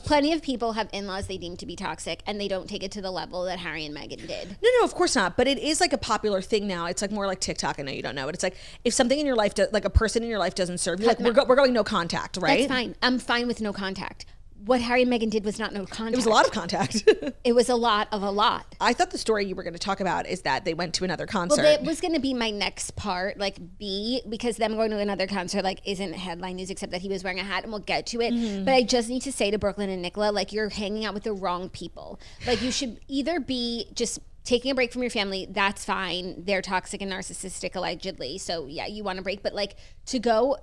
[SPEAKER 3] Plenty of people have in-laws they deem to be toxic, and they don't take it to the level that Harry and Meghan did.
[SPEAKER 2] No, of course not. But it is like a popular thing now. It's like more like TikTok. I know you don't know it. It's like if something in your life, like a person in your life doesn't serve you, like we're going no contact, right?
[SPEAKER 3] That's fine. I'm fine with no contact. What Harry and Meghan did was not no contact.
[SPEAKER 2] It was a lot of contact.
[SPEAKER 3] It was a lot of a lot.
[SPEAKER 2] I thought the story you were going to talk about is that they went to another concert.
[SPEAKER 3] Well, that was going to be my next part, like B, because them going to another concert like isn't headline news except that he was wearing a hat, and we'll get to it. Mm-hmm. But I just need to say to Brooklyn and Nicola, like you're hanging out with the wrong people. Like you should either be just taking a break from your family, that's fine. They're toxic and narcissistic allegedly. So yeah, you want a break, but like to go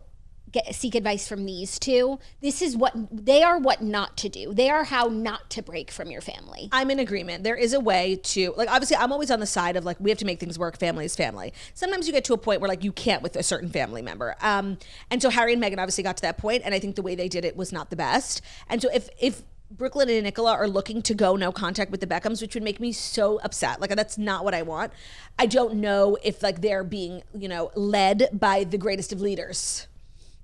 [SPEAKER 3] seek advice from these two. This is what they are, what not to do. They are how not to break from your family.
[SPEAKER 2] I'm in agreement. There is a way to, like, obviously I'm always on the side of like, we have to make things work. Family is family. Sometimes you get to a point where like you can't with a certain family member. And so Harry and Meghan obviously got to that point, and I think the way they did it was not the best. And so if Brooklyn and Nicola are looking to go no contact with the Beckhams, which would make me so upset. Like that's not what I want. I don't know if like they're being, you know, led by the greatest of leaders.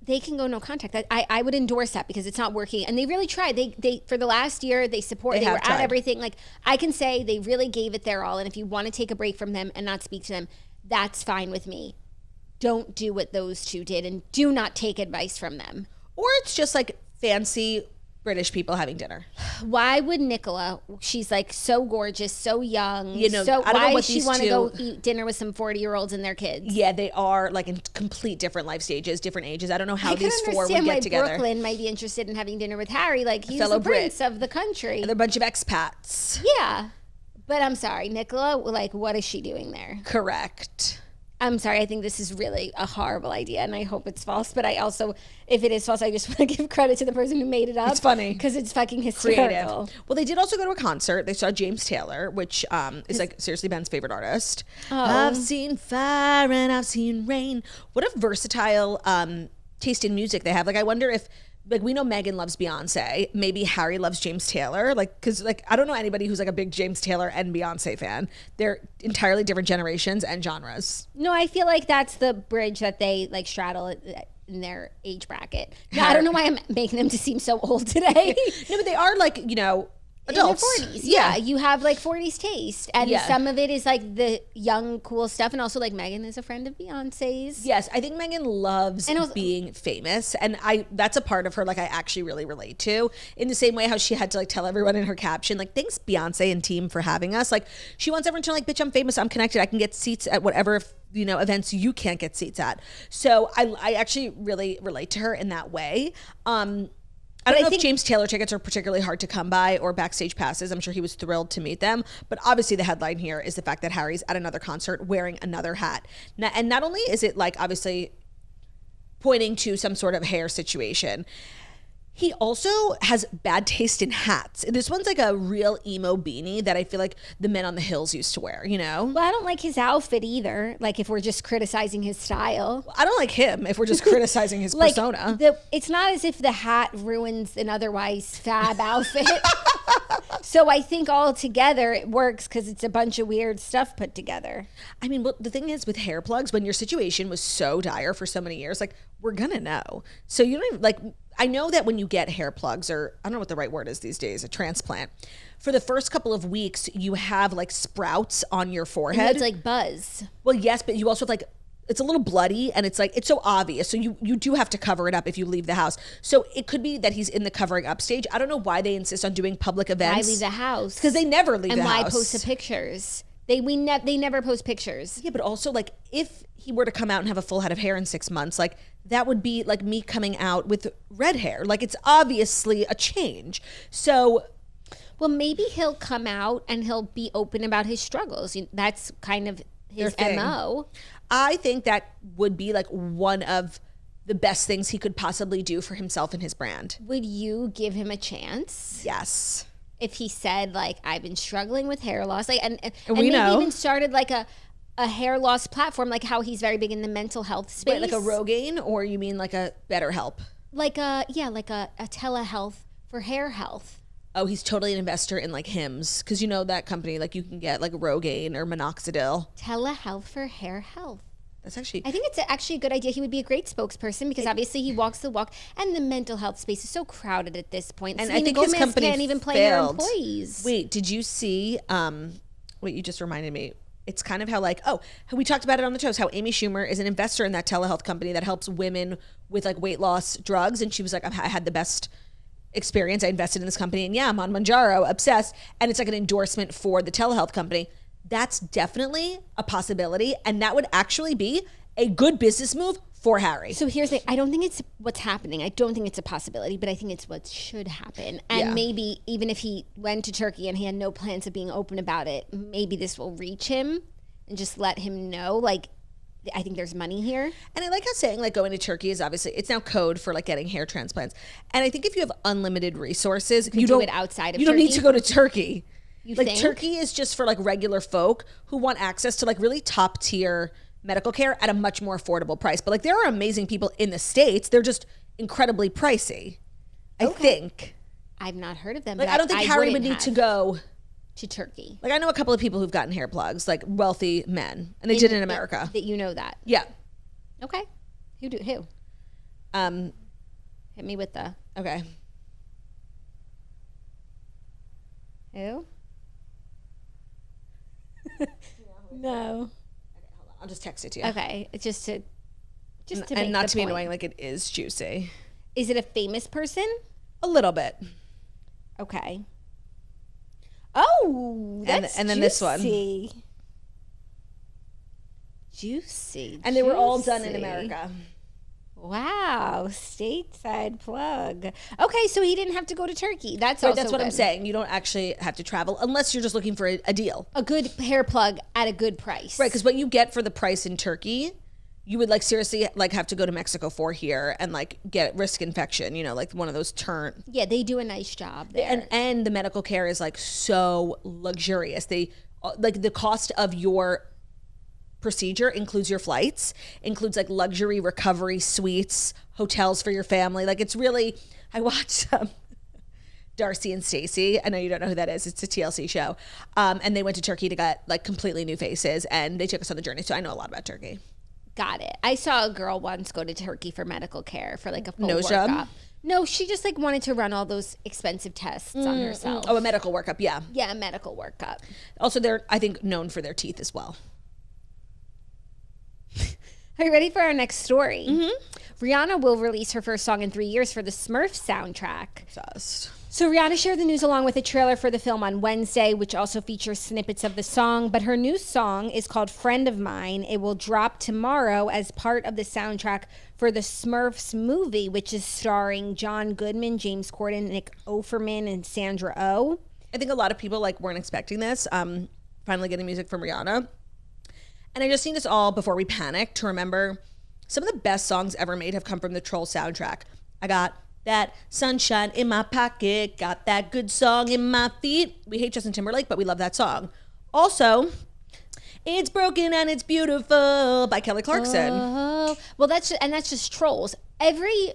[SPEAKER 3] They can go no contact. I would endorse that because it's not working. And they really tried. They for the last year, they were at everything. Like I can say they really gave it their all. And if you want to take a break from them and not speak to them, that's fine with me. Don't do what those two did and do not take advice from them.
[SPEAKER 2] Or it's just like fancy British people having dinner.
[SPEAKER 3] Why would Nicola, she's like so gorgeous, so young,
[SPEAKER 2] you know,
[SPEAKER 3] so
[SPEAKER 2] I don't know
[SPEAKER 3] why
[SPEAKER 2] what
[SPEAKER 3] does she
[SPEAKER 2] these
[SPEAKER 3] want to
[SPEAKER 2] two
[SPEAKER 3] go eat dinner with some 40-year-olds and their kids?
[SPEAKER 2] Yeah, they are like in complete different life stages, different ages. I don't know how these four would get together.
[SPEAKER 3] Brooklyn might be interested in having dinner with Harry, like he's
[SPEAKER 2] fellow
[SPEAKER 3] the prince of the country.
[SPEAKER 2] And they're a bunch of expats.
[SPEAKER 3] Yeah, but I'm sorry, Nicola, like what is she doing there?
[SPEAKER 2] Correct.
[SPEAKER 3] I'm sorry, I think this is really a horrible idea, and I hope it's false. But I also, if it is false, I just want to give credit to the person who made it up.
[SPEAKER 2] It's funny.
[SPEAKER 3] Because it's fucking hysterical.
[SPEAKER 2] Creative. Well, they did also go to a concert. They saw James Taylor, which is like seriously Ben's favorite artist. Oh. I've seen fire and I've seen rain. What a versatile taste in music they have. Like, I wonder if, like, we know Meghan loves Beyonce. Maybe Harry loves James Taylor. Like, because, like, I don't know anybody who's, like, a big James Taylor and Beyonce fan. They're entirely different generations and genres.
[SPEAKER 3] No, I feel like that's the bridge that they, like, straddle in their age bracket. No, I don't know why I'm making them to seem so old today.
[SPEAKER 2] No, but they are, like, you know, adults.
[SPEAKER 3] In their 40s. Yeah. You have like 40s taste. And some of it is like the young, cool stuff. And also like Meghan is a friend of Beyonce's.
[SPEAKER 2] Yes. I think Meghan loves being famous. And that's a part of her like I actually really relate to. In the same way how she had to like tell everyone in her caption, like, thanks Beyonce and team for having us. Like she wants everyone to like, bitch, I'm famous. I'm connected. I can get seats at whatever, events you can't get seats at. So I actually really relate to her in that way. I don't know if James Taylor tickets are particularly hard to come by or backstage passes. I'm sure he was thrilled to meet them. But obviously the headline here is the fact that Harry's at another concert wearing another hat. Now, and not only is it like obviously pointing to some sort of hair situation, he also has bad taste in hats. This one's like a real emo beanie that I feel like the men on the hills used to wear, Well,
[SPEAKER 3] I don't like his outfit either. Like if we're just criticizing his style.
[SPEAKER 2] Well, I don't like him if we're just criticizing his persona.
[SPEAKER 3] It's not as if the hat ruins an otherwise fab outfit. So I think all together it works because it's a bunch of weird stuff put together.
[SPEAKER 2] I mean, well, the thing is with hair plugs, when your situation was so dire for so many years, like we're gonna know. So you don't even like, I know that when you get hair plugs, or I don't know what the right word is these days, a transplant, for the first couple of weeks, you have like sprouts on your forehead.
[SPEAKER 3] And it's like buzz.
[SPEAKER 2] Well, yes, but you also have like, it's a little bloody and it's like, it's so obvious. So you do have to cover it up if you leave the house. So it could be that he's in the covering up stage. I don't know why they insist on doing public events.
[SPEAKER 3] Why leave the house?
[SPEAKER 2] Because they never leave the house.
[SPEAKER 3] And why post the pictures? They never post pictures.
[SPEAKER 2] Yeah, but also like if he were to come out and have a full head of hair in 6 months, like that would be like me coming out with red hair. Like it's obviously a change. So,
[SPEAKER 3] well, maybe he'll come out and he'll be open about his struggles. That's kind of his MO.
[SPEAKER 2] I think that would be like one of the best things he could possibly do for himself and his brand.
[SPEAKER 3] Would you give him a chance?
[SPEAKER 2] Yes.
[SPEAKER 3] If he said like, I've been struggling with hair loss, like, and maybe even started like a hair loss platform, like how he's very big in the mental health space.
[SPEAKER 2] Wait, like a Rogaine, or you mean like a BetterHelp?
[SPEAKER 3] Like a telehealth for hair health.
[SPEAKER 2] Oh, he's totally an investor in like Hims, because you know that company, like you can get like Rogaine or minoxidil.
[SPEAKER 3] Telehealth for hair health.
[SPEAKER 2] That's actually,
[SPEAKER 3] I think it's actually a good idea. He would be a great spokesperson because obviously he walks the walk, and the mental health space is so crowded at this point.
[SPEAKER 2] And
[SPEAKER 3] Selena
[SPEAKER 2] I think
[SPEAKER 3] Gomez
[SPEAKER 2] his company
[SPEAKER 3] can't even play her employees.
[SPEAKER 2] Wait, did you see? Wait, you just reminded me. It's kind of how like, oh, we talked about it on the shows, how Amy Schumer is an investor in that telehealth company that helps women with like weight loss drugs, and she was like, I had the best experience. I invested in this company, and yeah, I'm on Mounjaro, obsessed, and it's like an endorsement for the telehealth company. That's definitely a possibility, and that would actually be a good business move for Harry.
[SPEAKER 3] So here's the thing. I don't think it's what's happening. I don't think it's a possibility, but I think it's what should happen. And maybe even if he went to Turkey and he had no plans of being open about it, maybe this will reach him and just let him know, like, I think there's money here.
[SPEAKER 2] And I like how saying like going to Turkey is obviously, it's now code for like getting hair transplants. And I think if you have unlimited resources, you don't
[SPEAKER 3] do it outside of
[SPEAKER 2] you don't
[SPEAKER 3] Turkey?
[SPEAKER 2] need to go to Turkey.
[SPEAKER 3] You
[SPEAKER 2] like
[SPEAKER 3] think?
[SPEAKER 2] Turkey is just for like regular folk who want access to like really top tier medical care at a much more affordable price. But like there are amazing people in the States. They're just incredibly pricey. I think.
[SPEAKER 3] I've not heard of them.
[SPEAKER 2] Like
[SPEAKER 3] but
[SPEAKER 2] I don't think Harry would need to go
[SPEAKER 3] to Turkey.
[SPEAKER 2] Like I know a couple of people who've gotten hair plugs, like wealthy men, and they did it in America.
[SPEAKER 3] That you know that.
[SPEAKER 2] Yeah.
[SPEAKER 3] Okay. Who? Hit me with the.
[SPEAKER 2] Okay.
[SPEAKER 3] Who? No.
[SPEAKER 2] I'll just text it to you.
[SPEAKER 3] Okay. It's just to
[SPEAKER 2] and
[SPEAKER 3] make
[SPEAKER 2] not
[SPEAKER 3] the
[SPEAKER 2] to be
[SPEAKER 3] point.
[SPEAKER 2] annoying, like it is juicy.
[SPEAKER 3] Is it a famous person?
[SPEAKER 2] A little bit.
[SPEAKER 3] Okay. Oh, that's
[SPEAKER 2] and then
[SPEAKER 3] juicy.
[SPEAKER 2] this one.
[SPEAKER 3] Juicy.
[SPEAKER 2] And they were all done in America.
[SPEAKER 3] Wow, stateside plug. Okay, so he didn't have to go to Turkey. That's
[SPEAKER 2] Right,
[SPEAKER 3] also
[SPEAKER 2] that's what I'm
[SPEAKER 3] good.
[SPEAKER 2] saying. You don't actually have to travel unless you're just looking for a deal.
[SPEAKER 3] A good hair plug at a good price.
[SPEAKER 2] Right, because what you get for the price in Turkey, you would like seriously like have to go to Mexico for here and like get risk infection, you know, like one of those
[SPEAKER 3] Yeah, they do a nice job there.
[SPEAKER 2] And the medical care is like so luxurious. They like the cost of your procedure includes your flights, includes like luxury recovery suites, hotels for your family. Like it's really, I watched Darcy and Stacey. I know you don't know who that is. It's a TLC show. And they went to Turkey to get like completely new faces, and they took us on the journey. So I know a lot about Turkey.
[SPEAKER 3] Got it. I saw a girl once go to Turkey for medical care for like a full
[SPEAKER 2] Nose job?
[SPEAKER 3] workup. No, she just like wanted to run all those expensive tests on herself.
[SPEAKER 2] Oh, a medical workup, yeah.
[SPEAKER 3] Yeah, a medical workup.
[SPEAKER 2] Also, they're, I think, known for their teeth as well.
[SPEAKER 3] Are you ready for our next story? Rihanna will release her first song in 3 years for the Smurfs soundtrack.
[SPEAKER 2] Obsessed.
[SPEAKER 3] So Rihanna shared the news along with a trailer for the film on Wednesday, which also features snippets of the song. But her new song is called Friend of Mine. It will drop tomorrow as part of the soundtrack for the Smurfs movie, which is starring John Goodman, James Corden, Nick Offerman, and Sandra Oh.
[SPEAKER 2] I think a lot of people like weren't expecting this. Finally getting music from Rihanna. And I just need us all, before we panic, to remember some of the best songs ever made have come from the Troll soundtrack. I got that sunshine in my pocket, got that good song in my feet. We hate Justin Timberlake, but we love that song. Also, It's Broken and It's Beautiful by Kelly Clarkson.
[SPEAKER 3] Oh, well, that's just Trolls. Every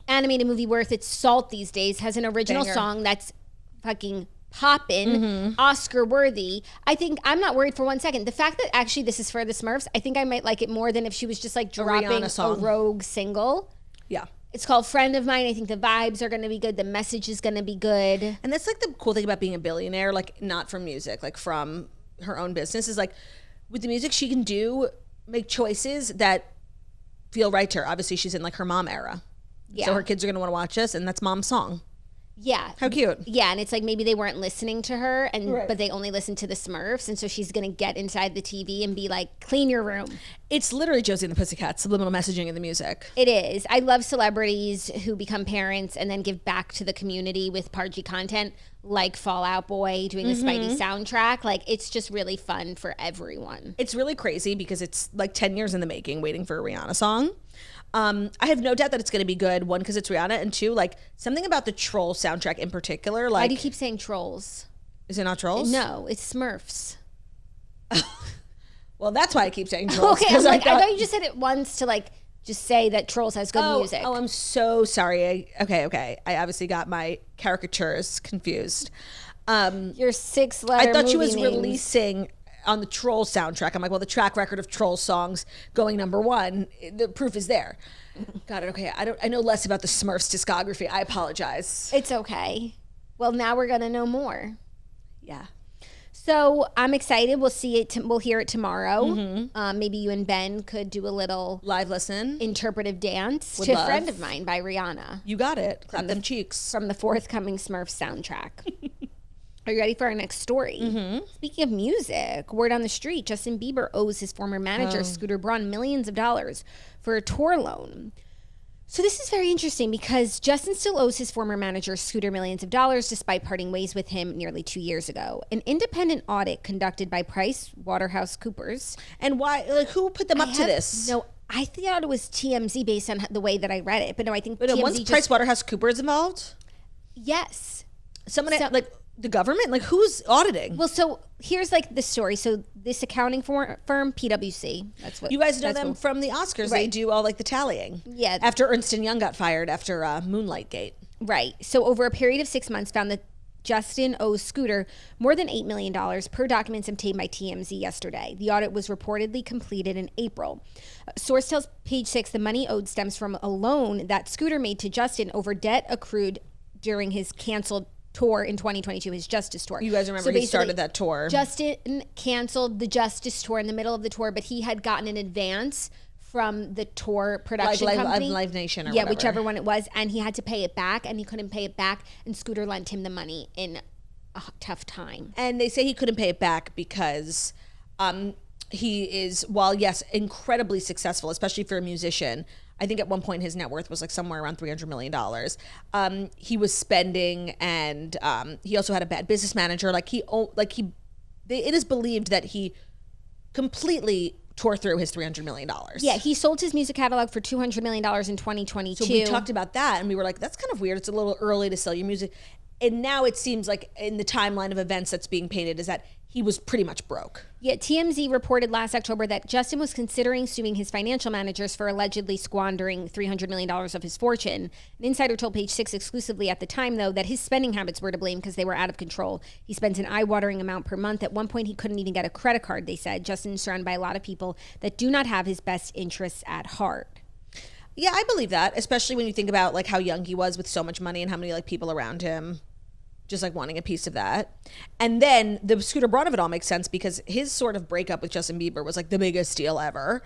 [SPEAKER 3] animated movie worth its salt these days has an original song that's fucking poppin', Oscar worthy. I think I'm not worried for 1 second. The fact that actually this is for the Smurfs, I think I might like it more than if she was just like dropping a rogue single.
[SPEAKER 2] Yeah.
[SPEAKER 3] It's called Friend of Mine. I think the vibes are going to be good. The message is going to be good.
[SPEAKER 2] And that's like the cool thing about being a billionaire, like not from music, like from her own business, is like with the music she can make choices that feel right to her. Obviously she's in like her mom era. Yeah. So her kids are going to want to watch this, and that's mom's song.
[SPEAKER 3] Yeah.
[SPEAKER 2] How cute.
[SPEAKER 3] Yeah, and it's like maybe they weren't listening to her, but they only listened to the Smurfs, and so she's going to get inside the TV and be like, clean your room.
[SPEAKER 2] It's literally Josie and the Pussycats, subliminal messaging in the music.
[SPEAKER 3] It is. I love celebrities who become parents and then give back to the community with Pargy content, like Fall Out Boy doing the Spidey soundtrack. Like, it's just really fun for everyone.
[SPEAKER 2] It's really crazy because it's like 10 years in the making, waiting for a Rihanna song. I have no doubt that it's going to be good. One, because it's Rihanna, and two, like something about the Troll soundtrack in particular. Like,
[SPEAKER 3] why do you keep saying Trolls?
[SPEAKER 2] Is it not Trolls?
[SPEAKER 3] No, it's Smurfs.
[SPEAKER 2] Well, that's why I keep saying Trolls.
[SPEAKER 3] Okay, I thought you just said it once to like just say that Trolls has good music.
[SPEAKER 2] Oh, I'm so sorry. Okay. I obviously got my caricatures confused.
[SPEAKER 3] Your 6-letter
[SPEAKER 2] I thought she
[SPEAKER 3] movie
[SPEAKER 2] was
[SPEAKER 3] names.
[SPEAKER 2] releasing on the Troll soundtrack. I'm like, well, the track record of Troll songs going #1, the proof is there. Got it. Okay. I know less about the Smurfs discography. I apologize.
[SPEAKER 3] It's okay. Well, now we're gonna know more.
[SPEAKER 2] Yeah.
[SPEAKER 3] So I'm excited. We'll see it. We'll hear it tomorrow. Maybe you and Ben could do a little
[SPEAKER 2] live listen,
[SPEAKER 3] interpretive dance to a Friend of Mine by Rihanna.
[SPEAKER 2] You got it. Clap them cheeks.
[SPEAKER 3] From the forthcoming Smurfs soundtrack. Are you ready for our next story? Speaking of music, word on the street, Justin Bieber owes his former manager, Scooter Braun, millions of dollars for a tour loan. So this is very interesting because Justin still owes his former manager, Scooter, millions of dollars despite parting ways with him nearly 2 years ago. An independent audit conducted by PricewaterhouseCoopers.
[SPEAKER 2] And why? Like, who put them up to this?
[SPEAKER 3] No, I thought it was TMZ based on the way that I read it. But no, I think TMZ
[SPEAKER 2] once PricewaterhouseCoopers involved?
[SPEAKER 3] Yes.
[SPEAKER 2] Like the government? Like, who's auditing?
[SPEAKER 3] Well, so here's like the story. So this accounting firm, PwC, that's what
[SPEAKER 2] you guys know them from the Oscars. Right. They do all like the tallying.
[SPEAKER 3] Yeah.
[SPEAKER 2] After Ernst & Young got fired after Moonlight Gate.
[SPEAKER 3] Right. So over a period of 6 months, found that Justin owes Scooter more than $8 million per documents obtained by TMZ yesterday. The audit was reportedly completed in April. Source tells Page 6 the money owed stems from a loan that Scooter made to Justin over debt accrued during his canceled tour in 2022, his Justice Tour.
[SPEAKER 2] You guys remember he started that tour.
[SPEAKER 3] Justin canceled the Justice Tour in the middle of the tour, but he had gotten an advance from the tour production company.
[SPEAKER 2] Live Nation or whatever.
[SPEAKER 3] Whichever one it was. And he had to pay it back, and he couldn't pay it back, and Scooter lent him the money in a tough time.
[SPEAKER 2] And they say he couldn't pay it back because he is, while yes, incredibly successful, especially for a musician, I think at one point his net worth was like somewhere around $300 million. He was spending, and he also had a bad business manager. It is believed that he completely tore through his $300 million.
[SPEAKER 3] Yeah, he sold his music catalog for $200 million in 2022.
[SPEAKER 2] So we talked about that, and we were like, that's kind of weird. It's a little early to sell your music. And now it seems like in the timeline of events that's being painted is that he was pretty much broke.
[SPEAKER 3] Yeah, TMZ reported last October that Justin was considering suing his financial managers for allegedly squandering $300 million of his fortune. An insider told Page 6 exclusively at the time, though, that his spending habits were to blame because they were out of control. He spends an eye-watering amount per month. At one point, he couldn't even get a credit card, they said. Justin is surrounded by a lot of people that do not have his best interests at heart.
[SPEAKER 2] Yeah, I believe that, especially when you think about like how young he was with so much money and how many like people around him just like wanting a piece of that. And then the Scooter Braun of it all makes sense because his sort of breakup with Justin Bieber was like the biggest deal ever.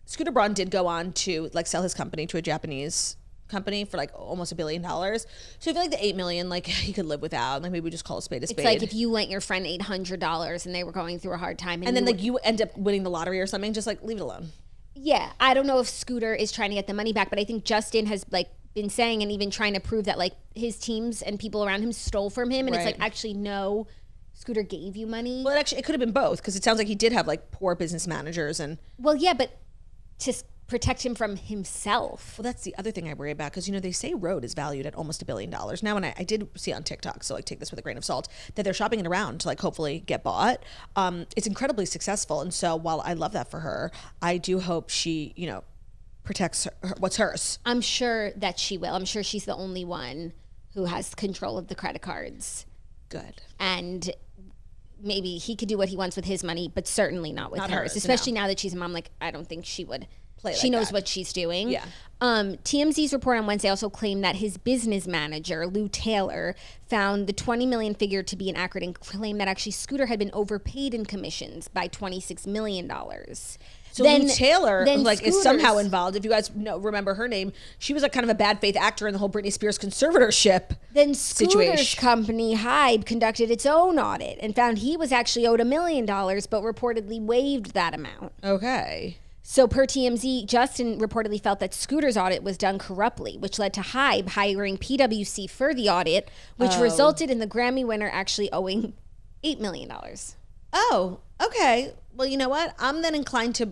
[SPEAKER 2] Scooter Braun did go on to like sell his company to a Japanese company for like almost $1 billion. So I feel like the 8 million, like he could live without. Like maybe we just call a spade a spade.
[SPEAKER 3] It's like if you lent your friend $800 and they were going through a hard time,
[SPEAKER 2] and then like you end up winning the lottery or something, just like leave it alone.
[SPEAKER 3] Yeah, I don't know if Scooter is trying to get the money back, but I think Justin has like been saying and even trying to prove that like his teams and people around him stole from him, and it's like actually no, Scooter gave you money.
[SPEAKER 2] Well, it could have been both because it sounds like he did have like poor business managers and.
[SPEAKER 3] Well, yeah, but to protect him from himself.
[SPEAKER 2] Well, that's the other thing I worry about because, you know, they say Rode is valued at almost $1 billion. Now, and I did see on TikTok, so like take this with a grain of salt, that they're shopping it around to like hopefully get bought. It's incredibly successful. And so while I love that for her, I do hope she, you know, protects what's hers.
[SPEAKER 3] I'm sure that she will. I'm sure she's the only one who has control of the credit cards.
[SPEAKER 2] Good.
[SPEAKER 3] And maybe he could do what he wants with his money, but certainly not with hers. Especially now that she's a mom, like I don't think she would. She knows what she's doing.
[SPEAKER 2] Yeah.
[SPEAKER 3] TMZ's report on Wednesday also claimed that his business manager, Lou Taylor, found the 20 million figure to be inaccurate and claimed that actually Scooter had been overpaid in commissions by $26 million.
[SPEAKER 2] So Lou Taylor, like, is somehow involved. If you guys remember her name, she was like kind of a bad faith actor in the whole Britney Spears conservatorship.
[SPEAKER 3] Then Scooter's company Hybe conducted its own audit and found he was actually owed $1 million, but reportedly waived that amount.
[SPEAKER 2] Okay.
[SPEAKER 3] So per TMZ, Justin reportedly felt that Scooter's audit was done corruptly, which led to Hybe hiring PwC for the audit, which resulted in the Grammy winner actually owing $8 million.
[SPEAKER 2] Oh, okay. Well, you know what? I'm then inclined to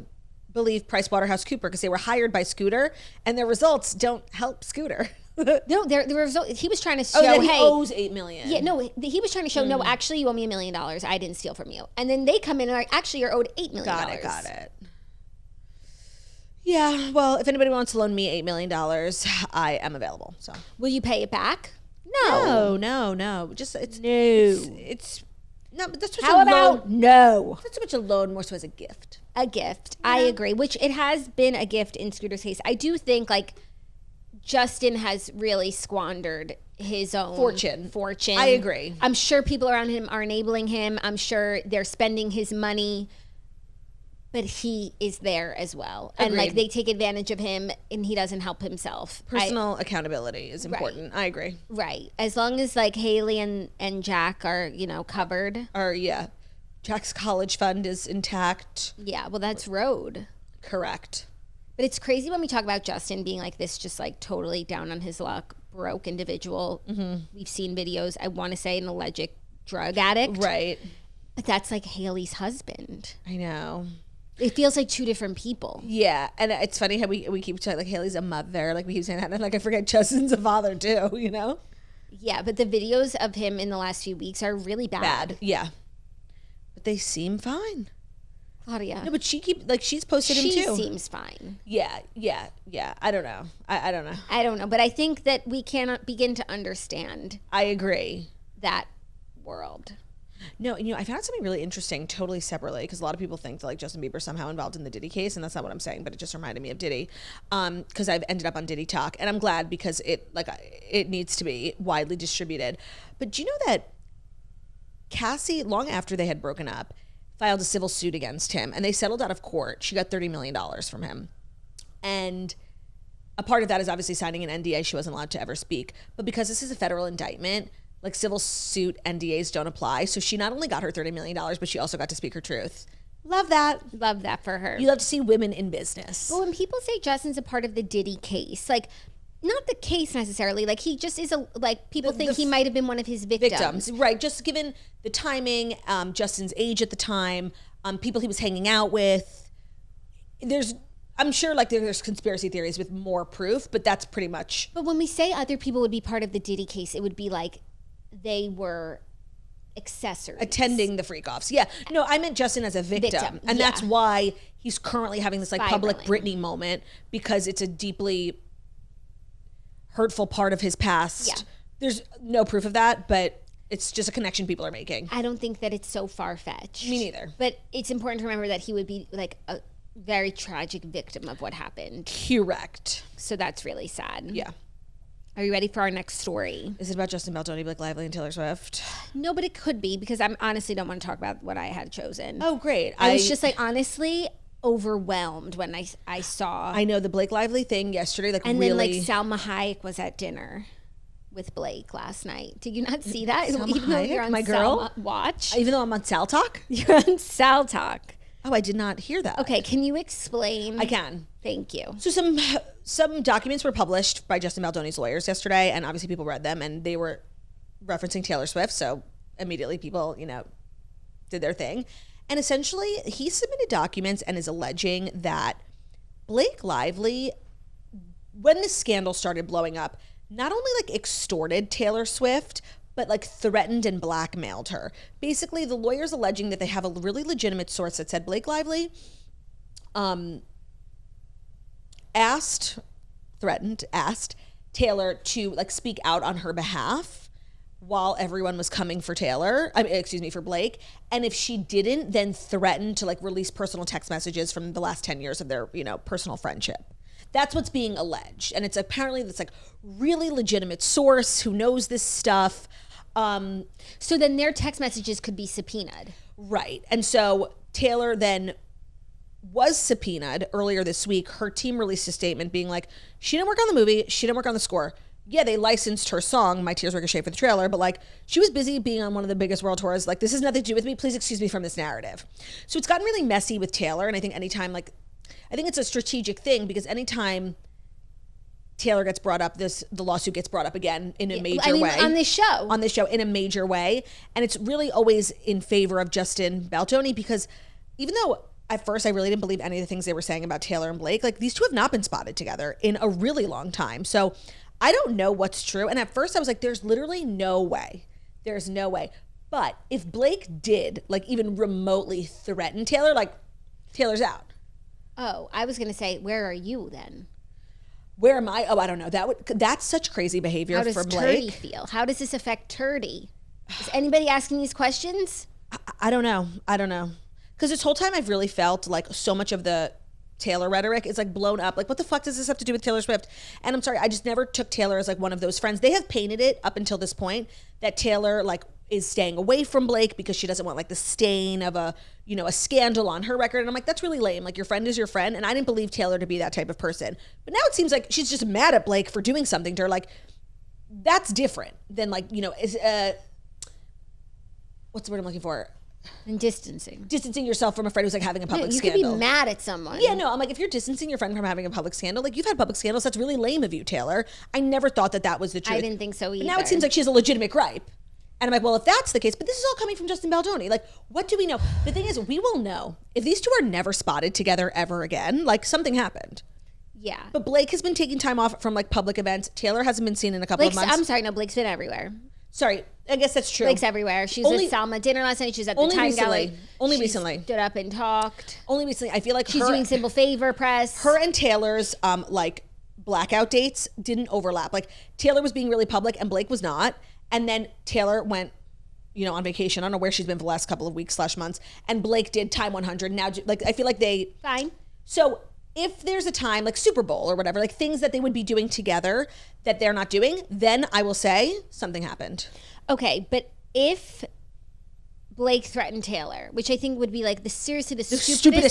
[SPEAKER 2] believe PricewaterhouseCoopers because they were hired by Scooter, and their results don't help Scooter.
[SPEAKER 3] No, the result. He was trying to show,
[SPEAKER 2] that he owes $8 million.
[SPEAKER 3] Yeah, no, he was trying to show, no, actually, you owe me $1 million. I didn't steal from you. And then they come in and are like, actually, you're owed $8 million.
[SPEAKER 2] Got it. Yeah, well, if anybody wants to loan me $8 million, I am available. So,
[SPEAKER 3] will you pay it back?
[SPEAKER 2] No. Just it's no. But that's
[SPEAKER 3] how about no?
[SPEAKER 2] Not so much a loan, more so as a gift.
[SPEAKER 3] A gift. Yeah. I agree. Which it has been a gift in Scooter's case. I do think like Justin has really squandered his own fortune.
[SPEAKER 2] I agree.
[SPEAKER 3] I'm sure people around him are enabling him. I'm sure they're spending his money. But he is there as well.
[SPEAKER 2] Agreed.
[SPEAKER 3] And like they take advantage of him and he doesn't help himself.
[SPEAKER 2] Personal accountability is important. Right. I agree.
[SPEAKER 3] Right. As long as like Haley and Jack are, you know, covered.
[SPEAKER 2] Or yeah. Jack's college fund is intact.
[SPEAKER 3] Yeah, well that's Rode.
[SPEAKER 2] Correct.
[SPEAKER 3] But it's crazy when we talk about Justin being like this just like totally down on his luck, broke individual. Mm-hmm. We've seen videos, I want to say an alleged drug addict.
[SPEAKER 2] Right.
[SPEAKER 3] But that's like Haley's husband.
[SPEAKER 2] I know.
[SPEAKER 3] It feels like two different people.
[SPEAKER 2] Yeah, and it's funny how we keep talking like Haley's a mother, like we keep saying that, and like I forget Justin's a father too, you know?
[SPEAKER 3] Yeah, but the videos of him in the last few weeks are really bad.
[SPEAKER 2] Yeah, but they seem fine.
[SPEAKER 3] Claudia.
[SPEAKER 2] No, but she's posted him too.
[SPEAKER 3] She seems fine.
[SPEAKER 2] Yeah. I don't know. I don't know.
[SPEAKER 3] I don't know, but I think that we cannot begin to understand.
[SPEAKER 2] I agree.
[SPEAKER 3] That world.
[SPEAKER 2] No, you know, I found something really interesting, totally separately, because a lot of people think that like Justin Bieber's somehow involved in the Diddy case, and that's not what I'm saying, but it just reminded me of Diddy, because I've ended up on Diddy Talk, and I'm glad because it needs to be widely distributed. But do you know that Cassie, long after they had broken up, filed a civil suit against him, and they settled out of court. She got $30 million from him, and a part of that is obviously signing an NDA. She wasn't allowed to ever speak, but because this is a federal indictment, like civil suit NDAs don't apply. So she not only got her $30 million, but she also got to speak her truth. Love that.
[SPEAKER 3] Love that for her.
[SPEAKER 2] You love to see women in business.
[SPEAKER 3] But when people say Justin's a part of the Diddy case, like not the case necessarily, like he just is people think he might have been one of his victims.
[SPEAKER 2] Right. Just given the timing, Justin's age at the time, people he was hanging out with. I'm sure like there's conspiracy theories with more proof, but that's pretty much.
[SPEAKER 3] But when we say other people would be part of the Diddy case, it would be like they were accessories.
[SPEAKER 2] Attending the freak-offs. Yeah. No, I meant Justin as a victim. And that's why he's currently having this like public Britney moment, because it's a deeply hurtful part of his past. Yeah. There's no proof of that, but it's just a connection people are making.
[SPEAKER 3] I don't think that it's so far-fetched.
[SPEAKER 2] Me neither.
[SPEAKER 3] But it's important to remember that he would be like very tragic victim of what happened.
[SPEAKER 2] Correct.
[SPEAKER 3] So that's really sad.
[SPEAKER 2] Yeah.
[SPEAKER 3] Are you ready for our next story?
[SPEAKER 2] Is it about Justin Beltoni, Blake Lively, and Taylor Swift?
[SPEAKER 3] No, but it could be, because I honestly don't want to talk about what I had chosen.
[SPEAKER 2] Oh, great.
[SPEAKER 3] I was just like, honestly overwhelmed when I saw.
[SPEAKER 2] I know the Blake Lively thing yesterday. Like,
[SPEAKER 3] and
[SPEAKER 2] really,
[SPEAKER 3] then like Salma Hayek was at dinner with Blake last night. Did you not see that?
[SPEAKER 2] Salma
[SPEAKER 3] Even though
[SPEAKER 2] Hayek?
[SPEAKER 3] you're on
[SPEAKER 2] My girl?
[SPEAKER 3] Salma Watch.
[SPEAKER 2] Even though I'm on Sal Talk?
[SPEAKER 3] You're on Sal Talk.
[SPEAKER 2] Oh, I did not hear that.
[SPEAKER 3] Okay, can you explain?
[SPEAKER 2] I can.
[SPEAKER 3] Thank you.
[SPEAKER 2] So some documents were published by Justin Baldoni's lawyers yesterday, and obviously people read them, and they were referencing Taylor Swift. So immediately people, did their thing. And essentially, he submitted documents and is alleging that Blake Lively, when this scandal started blowing up, not only like extorted Taylor Swift, but like threatened and blackmailed her. Basically, the lawyer's alleging that they have a really legitimate source that said Blake Lively asked Taylor to like speak out on her behalf while everyone was coming for for Blake. And if she didn't, then threatened to like release personal text messages from the last 10 years of their, personal friendship. That's what's being alleged. And it's apparently this like really legitimate source who knows this stuff.
[SPEAKER 3] So then their text messages could be subpoenaed.
[SPEAKER 2] Right. And so Taylor then was subpoenaed earlier this week. Her team released a statement being like, she didn't work on the movie. She didn't work on the score. Yeah, they licensed her song, My Tears Ricochet, for the trailer, but like she was busy being on one of the biggest world tours. Like, this has nothing to do with me. Please excuse me from this narrative. So it's gotten really messy with Taylor. And I think anytime, I think it's a strategic thing, because anytime Taylor gets brought up, the lawsuit gets brought up again in a major way.
[SPEAKER 3] On this show
[SPEAKER 2] in a major way. And it's really always in favor of Justin Baldoni, because even though at first I really didn't believe any of the things they were saying about Taylor and Blake, like these two have not been spotted together in a really long time. So I don't know what's true. And at first I was like, there's literally no way. There's no way. But if Blake did like even remotely threaten Taylor, like Taylor's out.
[SPEAKER 3] Oh, I was going to say, where are you then?
[SPEAKER 2] Where am I? Oh, I don't know. That's such crazy behavior for Blake.
[SPEAKER 3] How does Turdy feel? How does this affect Turdy? Is anybody asking these questions?
[SPEAKER 2] I don't know. Because this whole time I've really felt like so much of the Taylor rhetoric is like blown up. Like, what the fuck does this have to do with Taylor Swift? And I'm sorry, I just never took Taylor as like one of those friends. They have painted it up until this point that Taylor like is staying away from Blake because she doesn't want like the stain of a scandal on her record. And I'm like, that's really lame. Like, your friend is your friend. And I didn't believe Taylor to be that type of person. But now it seems like she's just mad at Blake for doing something to her. Like, that's different than like, what's the word I'm looking for?
[SPEAKER 3] And distancing
[SPEAKER 2] yourself from a friend who's like having a public
[SPEAKER 3] you
[SPEAKER 2] scandal.
[SPEAKER 3] You could be mad at someone.
[SPEAKER 2] Yeah, no, I'm like, if you're distancing your friend from having a public scandal, like, you've had public scandals, that's really lame of you, Taylor. I never thought that was the truth.
[SPEAKER 3] I didn't think so either.
[SPEAKER 2] But now it seems like she has a legitimate gripe. And I'm like, well, if that's the case, but this is all coming from Justin Baldoni. Like, what do we know? The thing is, we will know if these two are never spotted together ever again, like something happened.
[SPEAKER 3] Yeah.
[SPEAKER 2] But Blake has been taking time off from like public events. Taylor hasn't been seen in a couple of months.
[SPEAKER 3] I'm sorry, no, Blake's been everywhere.
[SPEAKER 2] Sorry, I guess that's true.
[SPEAKER 3] Blake's everywhere. She was at Salma dinner last night. She was at the Time Gallery.
[SPEAKER 2] Only recently.
[SPEAKER 3] Stood up and talked.
[SPEAKER 2] Only recently. I feel like
[SPEAKER 3] she's doing Simple Favor press.
[SPEAKER 2] Her and Taylor's like blackout dates didn't overlap. Like, Taylor was being really public and Blake was not. And then Taylor went, on vacation. I don't know where she's been for the last couple of weeks / months. And Blake did Time 100. Now, like, I feel like they...
[SPEAKER 3] Fine.
[SPEAKER 2] So if there's a time, like Super Bowl or whatever, like things that they would be doing together that they're not doing, then I will say something happened.
[SPEAKER 3] Okay, but if Blake threatened Taylor, which I think would be like the stupidest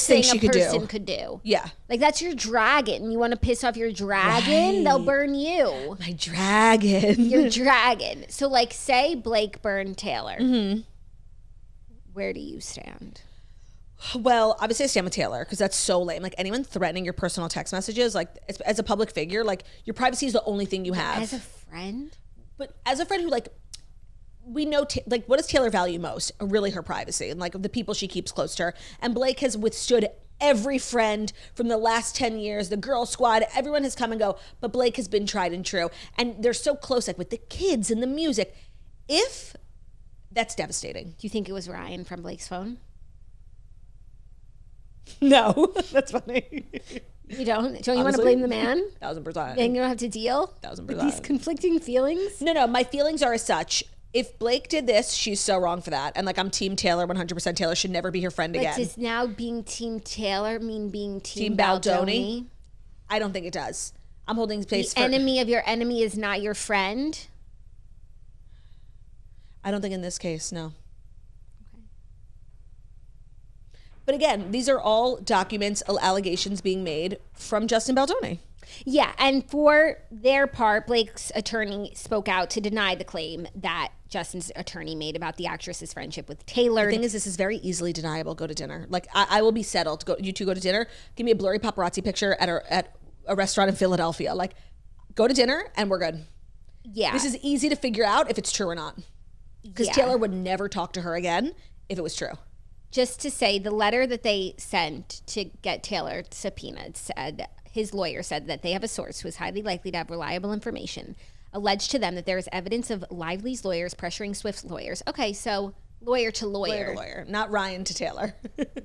[SPEAKER 3] thing a person could do.
[SPEAKER 2] Yeah.
[SPEAKER 3] Like, that's your dragon. You want to piss off your dragon?
[SPEAKER 2] Right.
[SPEAKER 3] They'll burn you.
[SPEAKER 2] My dragon.
[SPEAKER 3] Your dragon. So, like, say Blake burned Taylor.
[SPEAKER 2] Mm-hmm.
[SPEAKER 3] Where do you stand?
[SPEAKER 2] Well, obviously I stand with Taylor because that's so lame. Like, anyone threatening your personal text messages, like as a public figure, like, your privacy is the only thing you have.
[SPEAKER 3] As a friend?
[SPEAKER 2] But as a friend who, like, we know, like, what does Taylor value most? Really her privacy and, like, the people she keeps close to her. And Blake has withstood every friend from the last 10 years, the girl squad, everyone has come and go, but Blake has been tried and true. And they're so close, like, with the kids and the music. That's devastating.
[SPEAKER 3] Do you think it was Ryan from Blake's phone?
[SPEAKER 2] No, that's funny.
[SPEAKER 3] You don't? Don't you want to blame the man?
[SPEAKER 2] 1,000%.
[SPEAKER 3] And you don't have to deal
[SPEAKER 2] 1,000%.
[SPEAKER 3] with these conflicting feelings?
[SPEAKER 2] No, my feelings are as such. if Blake did this, she's so wrong for that. And like, I'm Team Taylor, 100% Taylor should never be her friend again.
[SPEAKER 3] But does now being Team Taylor mean being Team
[SPEAKER 2] Baldoni? I don't think it does. I'm holding space
[SPEAKER 3] for... The enemy of your enemy is not your friend?
[SPEAKER 2] I don't think in this case, no. Okay. But again, these are all documents, allegations being made from Justin Baldoni.
[SPEAKER 3] Yeah, and for their part, Blake's attorney spoke out to deny the claim that Justin's attorney made about the actress's friendship with Taylor.
[SPEAKER 2] The thing is, this is very easily deniable. Go to dinner. Like, I will be settled. You two go to dinner. Give me a blurry paparazzi picture at a restaurant in Philadelphia. Like, go to dinner and we're good.
[SPEAKER 3] Yeah.
[SPEAKER 2] This is easy to figure out if it's true or not. Because Taylor would never talk to her again if it was true.
[SPEAKER 3] Just to say, the letter that they sent to get Taylor subpoenaed said... His lawyer said that they have a source who is highly likely to have reliable information, alleged to them that there is evidence of Lively's lawyers pressuring Swift's lawyers. Okay, so lawyer to lawyer.
[SPEAKER 2] Lawyer to lawyer, not Ryan to Taylor.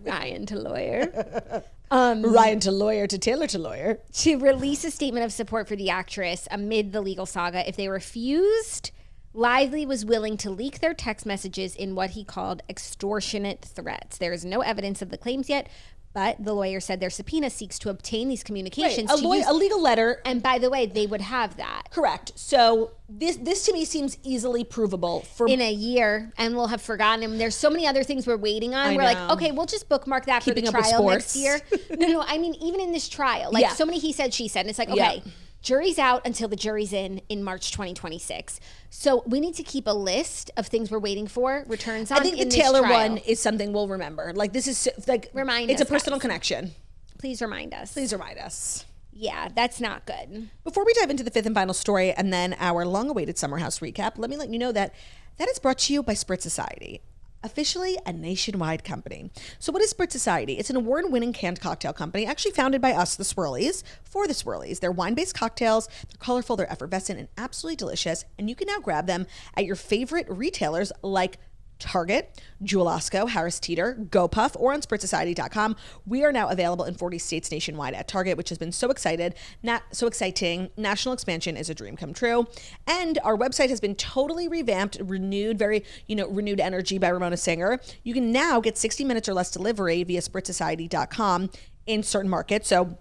[SPEAKER 3] Ryan to lawyer.
[SPEAKER 2] Ryan to lawyer to Taylor to lawyer.
[SPEAKER 3] To release a statement of support for the actress amid the legal saga. If they refused, Lively was willing to leak their text messages in what he called extortionate threats. There is no evidence of the claims yet, but the lawyer said their subpoena seeks to obtain these communications.
[SPEAKER 2] Right. A legal letter.
[SPEAKER 3] And by the way, they would have that.
[SPEAKER 2] Correct. So this to me seems easily provable.
[SPEAKER 3] In a year, and we'll have forgotten him. There's so many other things we're waiting on. We're like, okay, we'll just bookmark that for the trial next year. No, I mean, even in this trial. Like, so many he said, she said. And it's like, okay, jury's out until the jury's in March 2026. So we need to keep a list of things we're waiting for returns on.
[SPEAKER 2] I think the Taylor one is something we'll remember. Like, this is like, it's a personal connection.
[SPEAKER 3] Please remind us.
[SPEAKER 2] Please remind us.
[SPEAKER 3] Yeah, that's not good.
[SPEAKER 2] Before we dive into the fifth and final story and then our long-awaited Summer House recap, let me let you know that is brought to you by Spritz Society, officially a nationwide company. So what is Spritz Society? It's an award-winning canned cocktail company, actually founded by us, the Swirlies, for the Swirlies. They're wine-based cocktails. They're colorful, they're effervescent, and absolutely delicious. And you can now grab them at your favorite retailers like Target, Jewel Osco, Harris Teeter, GoPuff, or on SpritzSociety.com. We are now available in 40 states nationwide at Target, which has been so exciting. National expansion is a dream come true. And our website has been totally revamped, renewed, very, renewed energy by Ramona Singer. You can now get 60 minutes or less delivery via SpritzSociety.com in certain markets. So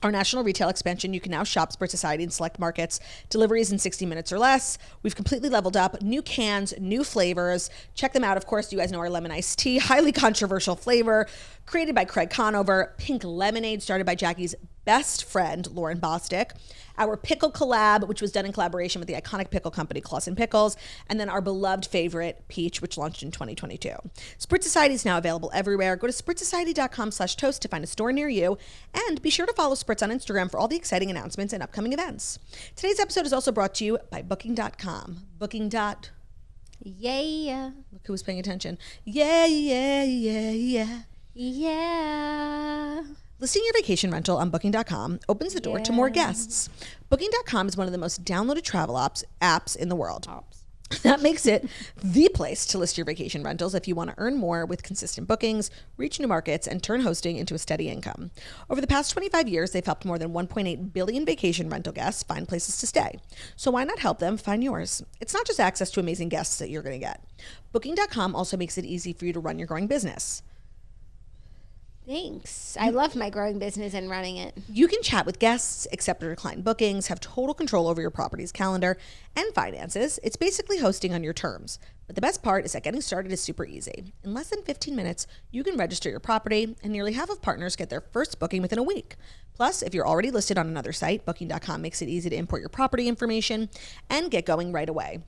[SPEAKER 2] our national retail expansion, you can now shop Spritz Society in select markets. Deliveries in 60 minutes or less. We've completely leveled up. New cans, new flavors. Check them out. Of course, you guys know our lemon iced tea, highly controversial flavor, created by Craig Conover. Pink lemonade, started by Jackie's best friend, Lauren Bostic. Our pickle collab, which was done in collaboration with the iconic pickle company, Clausen Pickles. And then our beloved favorite, Peach, which launched in 2022. Spritz Society is now available everywhere. Go to SpritzSociety.com/toast to find a store near you. And be sure to follow Spritz on Instagram for all the exciting announcements and upcoming events. Today's episode is also brought to you by Booking.com.
[SPEAKER 3] Yeah.
[SPEAKER 2] Look who was paying attention. Yeah. Listing your vacation rental on Booking.com opens the door to more guests. Booking.com is one of the most downloaded travel apps in the world. That makes it the place to list your vacation rentals if you want to earn more with consistent bookings, reach new markets, and turn hosting into a steady income. Over the past 25 years, they've helped more than 1.8 billion vacation rental guests find places to stay. So why not help them find yours? It's not just access to amazing guests that you're going to get. Booking.com also makes it easy for you to run your growing business.
[SPEAKER 3] Thanks. I love my growing business and running it.
[SPEAKER 2] You can chat with guests, accept or decline bookings, have total control over your property's calendar and finances. It's basically hosting on your terms. But the best part is that getting started is super easy. In less than 15 minutes, you can register your property, and nearly half of partners get their first booking within a week. Plus, if you're already listed on another site, Booking.com makes it easy to import your property information and get going right away.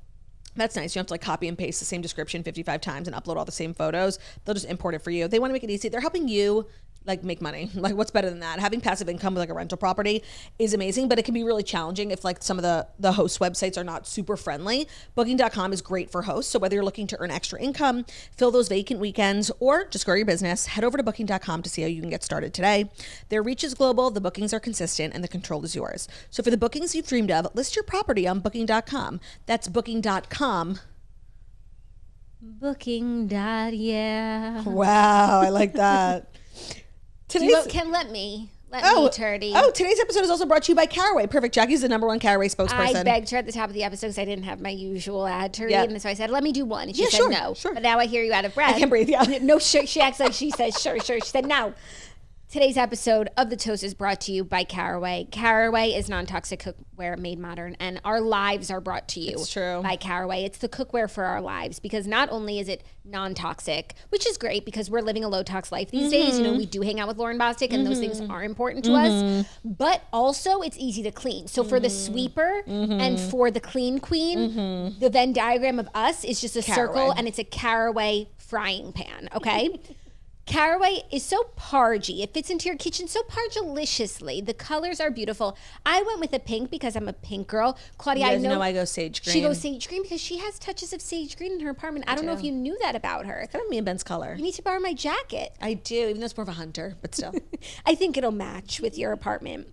[SPEAKER 2] That's nice. You don't have to copy and paste the same description 55 times and upload all the same photos. They'll just import it for you. They want to make it easy. They're helping you make money. What's better than that? Having passive income with a rental property is amazing, but it can be really challenging if some of the host websites are not super friendly. Booking.com is great for hosts. So whether you're looking to earn extra income, fill those vacant weekends, or just grow your business, head over to Booking.com to see how you can get started today. Their reach is global, the bookings are consistent, and the control is yours. So for the bookings you've dreamed of, list your property on Booking.com. That's Booking.com.
[SPEAKER 3] Booking.yeah.
[SPEAKER 2] Wow, I like that.
[SPEAKER 3] Let me Let me, Turdy.
[SPEAKER 2] Oh, today's episode is also brought to you by Caraway. Perfect. Jackie's the #1 Caraway spokesperson.
[SPEAKER 3] I begged her at the top of the episode because I didn't have my usual ad to read. And so I said, let me do one. And she said no.
[SPEAKER 2] Sure.
[SPEAKER 3] But now I hear you out of breath.
[SPEAKER 2] I can't breathe, yeah.
[SPEAKER 3] No, sure. She acts like she says, sure. She said, no. Today's episode of The Toast is brought to you by Caraway. Caraway is non-toxic cookware made modern, and our lives are brought to you by Caraway. It's the cookware for our lives, because not only is it non-toxic, which is great because we're living a low-tox life these days. You know, we do hang out with Lauren Bostic, and those things are important to us, but also it's easy to clean. So for the sweeper and for the clean queen, the Venn diagram of us is just a circle, and it's a Caraway frying pan, okay? Caraway is so pargy. It fits into your kitchen so pargeliciously. The colors are beautiful. I went with a pink because I'm a pink girl. Claudia,
[SPEAKER 2] I know I go sage green.
[SPEAKER 3] She goes sage green because she has touches of sage green in her apartment. I don't know if you knew that about her.
[SPEAKER 2] It's kind of me and Ben's color.
[SPEAKER 3] You need to borrow my jacket.
[SPEAKER 2] I do, even though it's more of a hunter, but still.
[SPEAKER 3] I think it'll match with your apartment.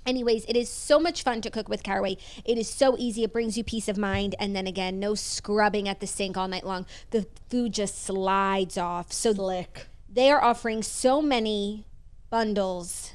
[SPEAKER 3] Anyways, it is so much fun to cook with Caraway. It is so easy. It brings you peace of mind. And then again, no scrubbing at the sink all night long. The food just slides off. So
[SPEAKER 2] slick.
[SPEAKER 3] They are offering so many bundles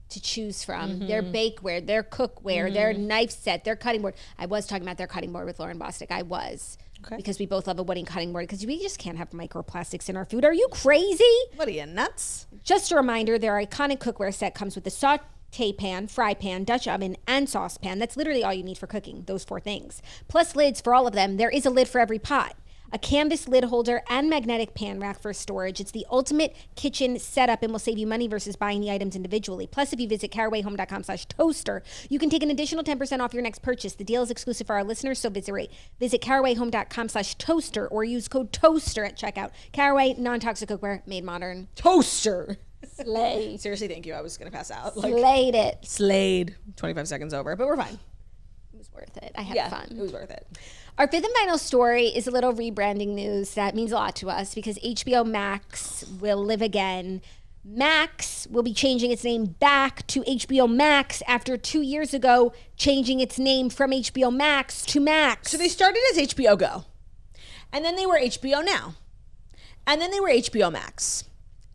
[SPEAKER 3] to choose from. Their bakeware, their cookware, their knife set, their cutting board. I was talking about their cutting board with Lauren Bostic. I was. Okay. Because we both love a wooden cutting board, because we just can't have microplastics in our food. Are you crazy?
[SPEAKER 2] What are you, nuts?
[SPEAKER 3] Just a reminder, their iconic cookware set comes with the saute pan, fry pan, Dutch oven, and saucepan. That's literally all you need for cooking, those 4 things. Plus lids for all of them. There is a lid for every pot. A canvas lid holder, and magnetic pan rack for storage. It's the ultimate kitchen setup and will save you money versus buying the items individually. Plus, if you visit carawayhome.com/toaster, you can take an additional 10% off your next purchase. The deal is exclusive for our listeners, so visit carawayhome.com/toaster or use code TOASTER at checkout. Caraway, non-toxic cookware, made modern.
[SPEAKER 2] Toaster.
[SPEAKER 3] Slay.
[SPEAKER 2] Seriously, thank you. I was going to pass out.
[SPEAKER 3] Slayed it.
[SPEAKER 2] Slayed. 25 seconds over, but we're fine.
[SPEAKER 3] It was worth it. I had fun.
[SPEAKER 2] It was worth it.
[SPEAKER 3] Our 5th and final story is a little rebranding news that means a lot to us, because HBO Max will live again. Max will be changing its name back to HBO Max after 2 years ago changing its name from HBO Max to Max.
[SPEAKER 2] So they started as HBO Go, and then they were HBO Now, and then they were HBO Max,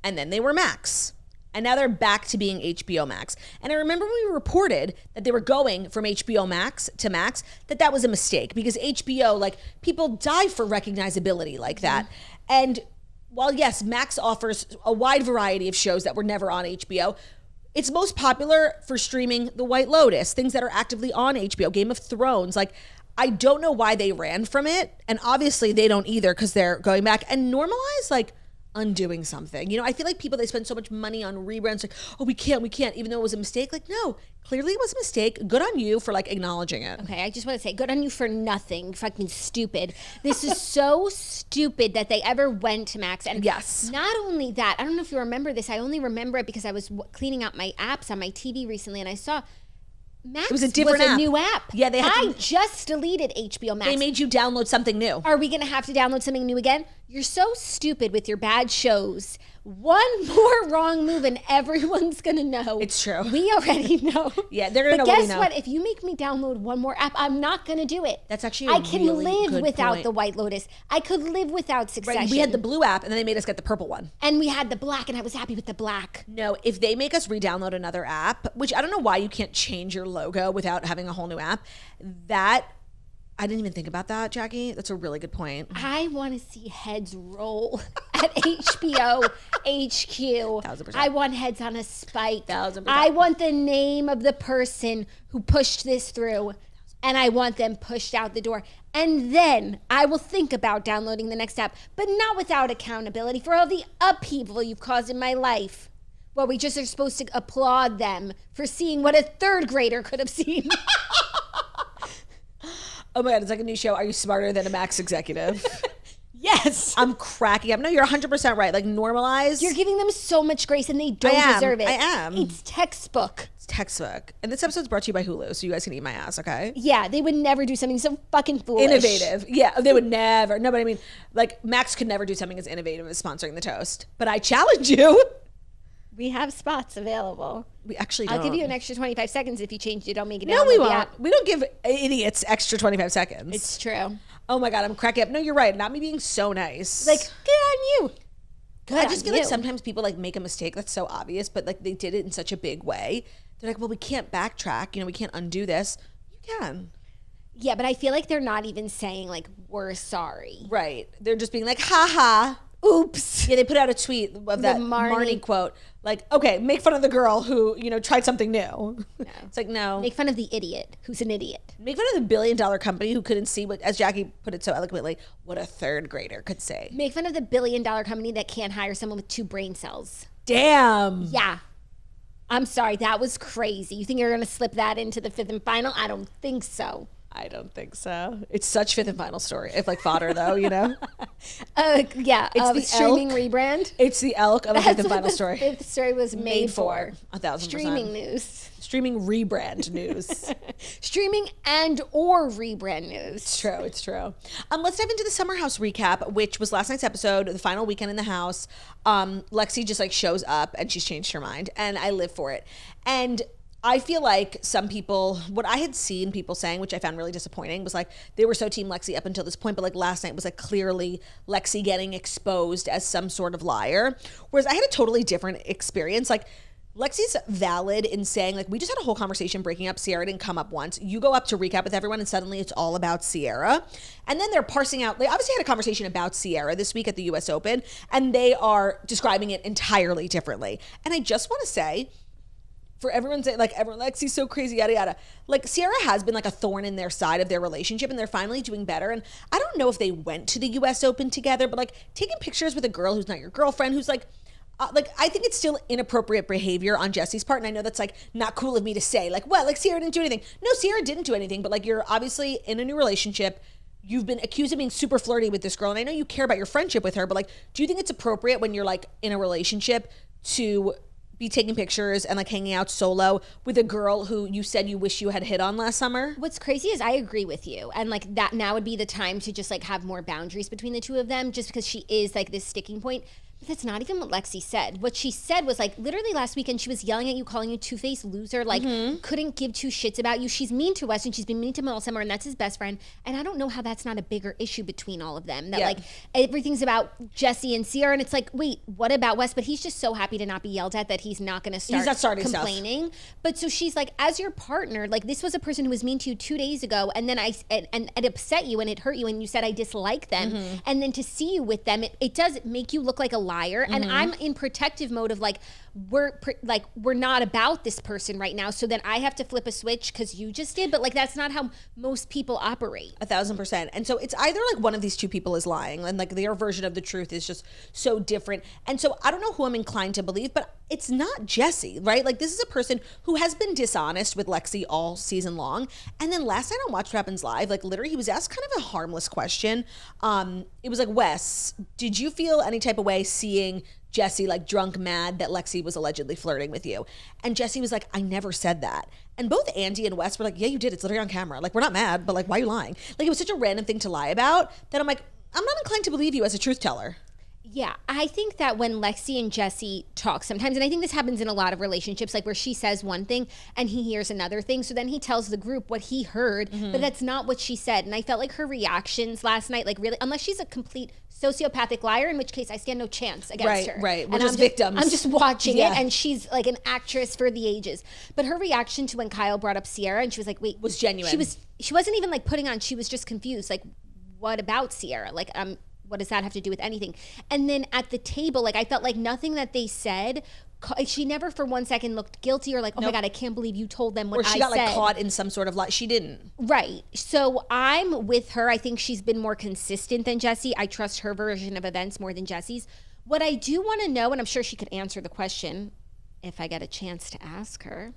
[SPEAKER 2] and then they were Max. And now they're back to being HBO Max. And I remember when we reported that they were going from HBO Max to Max, that was a mistake, because HBO, like, people die for recognizability like that. And while, yes, Max offers a wide variety of shows that were never on HBO, it's most popular for streaming The White Lotus, things that are actively on HBO, Game of Thrones. Like, I don't know why they ran from it. And obviously they don't either, because they're going back and normalize, like, undoing something. You know, I feel like people, they spend so much money on rebrands, like, oh, we can't, even though it was a mistake. Like, no, clearly it was a mistake. Good on you for, like, acknowledging it.
[SPEAKER 3] Okay, I just want to say, good on you for nothing. Fucking stupid. This is so stupid that they ever went to Max. And
[SPEAKER 2] yes,
[SPEAKER 3] not only that, I don't know if you remember this. I only remember it because I was cleaning out my apps on my TV recently, and I saw Max
[SPEAKER 2] was a
[SPEAKER 3] new app.
[SPEAKER 2] Yeah,
[SPEAKER 3] I just deleted HBO Max.
[SPEAKER 2] They made you download something new.
[SPEAKER 3] Are we going to have to download something new again? You're so stupid with your bad shows. One more wrong move and everyone's going to know.
[SPEAKER 2] It's true.
[SPEAKER 3] We already know.
[SPEAKER 2] Yeah, they're going to know.
[SPEAKER 3] But
[SPEAKER 2] what we know.
[SPEAKER 3] guess what? If you make me download one more app, I'm not going to do it.
[SPEAKER 2] That's actually
[SPEAKER 3] I can
[SPEAKER 2] really
[SPEAKER 3] live
[SPEAKER 2] good
[SPEAKER 3] without
[SPEAKER 2] point.
[SPEAKER 3] the White Lotus. I could live without Succession.
[SPEAKER 2] Right, we had the blue app, and then they made us get the purple one.
[SPEAKER 3] And we had the black, and I was happy with the black.
[SPEAKER 2] No, if they make us re-download another app, which I don't know why you can't change your logo without having a whole new app, I didn't even think about that, Jackie. That's a really good point.
[SPEAKER 3] I want to see heads roll at HBO HQ.
[SPEAKER 2] 1000%.
[SPEAKER 3] I want heads on a spike.
[SPEAKER 2] 1000%.
[SPEAKER 3] I want the name of the person who pushed this through, and I want them pushed out the door. And then I will think about downloading the next app, but not without accountability for all the upheaval you've caused in my life. Well, we just are supposed to applaud them for seeing what a 3rd grader could have seen.
[SPEAKER 2] Oh my God, it's like a new show. Are you smarter than a Max executive?
[SPEAKER 3] Yes.
[SPEAKER 2] I'm cracking up. No, you're 100% right. Like, normalize.
[SPEAKER 3] You're giving them so much grace, and they don't deserve it.
[SPEAKER 2] I am.
[SPEAKER 3] It's textbook.
[SPEAKER 2] It's textbook. And this episode's brought to you by Hulu, so you guys can eat my ass, okay?
[SPEAKER 3] Yeah, they would never do something so fucking foolish.
[SPEAKER 2] Innovative. Yeah, they would never. No, but I mean, like, Max could never do something as innovative as sponsoring the toast. But I challenge you.
[SPEAKER 3] We have spots available.
[SPEAKER 2] We actually don't.
[SPEAKER 3] I'll give you an extra 25 seconds if you change it. Don't make it.
[SPEAKER 2] No, we won't. We don't give idiots extra 25 seconds.
[SPEAKER 3] It's true.
[SPEAKER 2] Oh my God, I'm cracking up. No, you're right. Not me being so nice.
[SPEAKER 3] Like, good on you.
[SPEAKER 2] I just feel like sometimes people like make a mistake that's so obvious, but like they did it in such a big way. They're like, well, we can't backtrack. You know, we can't undo this. You can.
[SPEAKER 3] Yeah, but I feel like they're not even saying like, we're sorry.
[SPEAKER 2] Right. They're just being like, ha ha.
[SPEAKER 3] Oops.
[SPEAKER 2] Yeah, they put out a tweet of that Marnie quote. Like, okay, make fun of the girl who, you know, tried something new. No. It's like, no.
[SPEAKER 3] Make fun of the idiot who's an idiot.
[SPEAKER 2] Make fun of the billion-dollar company who couldn't see what, as Jackie put it so eloquently, what a third grader could say.
[SPEAKER 3] Make fun of the billion-dollar company that can't hire someone with 2 brain cells.
[SPEAKER 2] Damn.
[SPEAKER 3] Yeah. I'm sorry, that was crazy. You think you're going to slip that into the 5th and final? I don't think so.
[SPEAKER 2] I don't think so. It's such 5th and final story. It's like fodder, though, you know?
[SPEAKER 3] Yeah.
[SPEAKER 2] It's the
[SPEAKER 3] streaming
[SPEAKER 2] elk.
[SPEAKER 3] rebrand.
[SPEAKER 2] It's the elk of a 5th and final story.
[SPEAKER 3] 5th story was made for.
[SPEAKER 2] 1,000%.
[SPEAKER 3] Streaming news.
[SPEAKER 2] Streaming rebrand news.
[SPEAKER 3] Streaming and or rebrand news.
[SPEAKER 2] It's true. It's true. Let's dive into the Summer House recap, which was last night's episode, the final weekend in the house. Lexi just like shows up and she's changed her mind, and I live for it. And I feel like some people, what I had seen people saying, which I found really disappointing, was like they were so team Lexi up until this point, but like last night was like clearly Lexi getting exposed as some sort of liar. Whereas I had a totally different experience. Like Lexi's valid in saying like, we just had a whole conversation breaking up. Sierra didn't come up once. You go up to recap with everyone and suddenly it's all about Sierra. And then they're parsing out, they obviously had a conversation about Sierra this week at the US Open, and they are describing it entirely differently. And I just want to say, for everyone saying like, everyone, Lexi's so crazy, yada, yada. Like Sierra has been like a thorn in their side of their relationship, and they're finally doing better. And I don't know if they went to the US Open together, but like taking pictures with a girl who's not your girlfriend, who's like I think it's still inappropriate behavior on Jesse's part. And I know that's like not cool of me to say like, well, like Sierra didn't do anything. No, Sierra didn't do anything, but like you're obviously in a new relationship. You've been accused of being super flirty with this girl. And I know you care about your friendship with her, but like, do you think it's appropriate when you're like in a relationship to be taking pictures and like hanging out solo with a girl who you said you wish you had hit on last summer?
[SPEAKER 3] What's crazy is I agree with you. And like that now would be the time to just like have more boundaries between the two of them, just because she is like this sticking point. But that's not even what Lexi said. What she said was like, literally last weekend, she was yelling at you, calling you two-faced loser, like couldn't give 2 shits about you. She's mean to us, and she's been mean to him all summer, and that's his best friend. And I don't know how that's not a bigger issue between all of them. That like everything's about Jesse and Sierra, and it's like, wait, what about Wes? But he's just so happy to not be yelled at that he's not going to start complaining. Stuff. But so she's like, as your partner, like this was a person who was mean to you 2 days ago, and then and it upset you and it hurt you, and you said I dislike them, and then to see you with them, it does make you look like a liar. And I'm in protective mode of like, we're not about this person right now, so then I have to flip a switch because you just did. But like that's not how most people operate.
[SPEAKER 2] 1,000%. And so it's either like one of these two people is lying, and like their version of the truth is just so different. And so I don't know who I'm inclined to believe, but it's not Jesse, right? Like this is a person who has been dishonest with Lexi all season long. And then last night on Watch What Happens Live, like literally he was asked kind of a harmless question. It was like, Wes, did you feel any type of way seeing Jesse like drunk mad that Lexi was allegedly flirting with you? And Jesse was like, I never said that. And both Andy and Wes were like, yeah, you did. It's literally on camera. Like, we're not mad, but like, why are you lying? Like, it was such a random thing to lie about that I'm like, I'm not inclined to believe you as a truth teller.
[SPEAKER 3] Yeah, I think that when Lexi and Jesse talk sometimes, and I think this happens in a lot of relationships, like where she says one thing and he hears another thing, so then he tells the group what he heard, but that's not what she said. And I felt like her reactions last night, like really, unless she's a complete sociopathic liar, in which case I stand no chance against her.
[SPEAKER 2] Right, we're
[SPEAKER 3] and
[SPEAKER 2] just victims.
[SPEAKER 3] I'm just watching it, and she's like an actress for the ages. But her reaction to when Kyle brought up Sierra, and she was like, wait.
[SPEAKER 2] Was genuine.
[SPEAKER 3] She wasn't even like putting on, she was just confused. Like, what about Sierra? Like, what does that have to do with anything? And then at the table, like I felt like nothing that they said, she never for 1 second looked guilty or like, oh my God, I can't believe you told them what I said.
[SPEAKER 2] Or she got like caught in some sort of lie. She didn't.
[SPEAKER 3] Right. So I'm with her. I think she's been more consistent than Jesse. I trust her version of events more than Jesse's. What I do want to know, and I'm sure she could answer the question if I get a chance to ask her,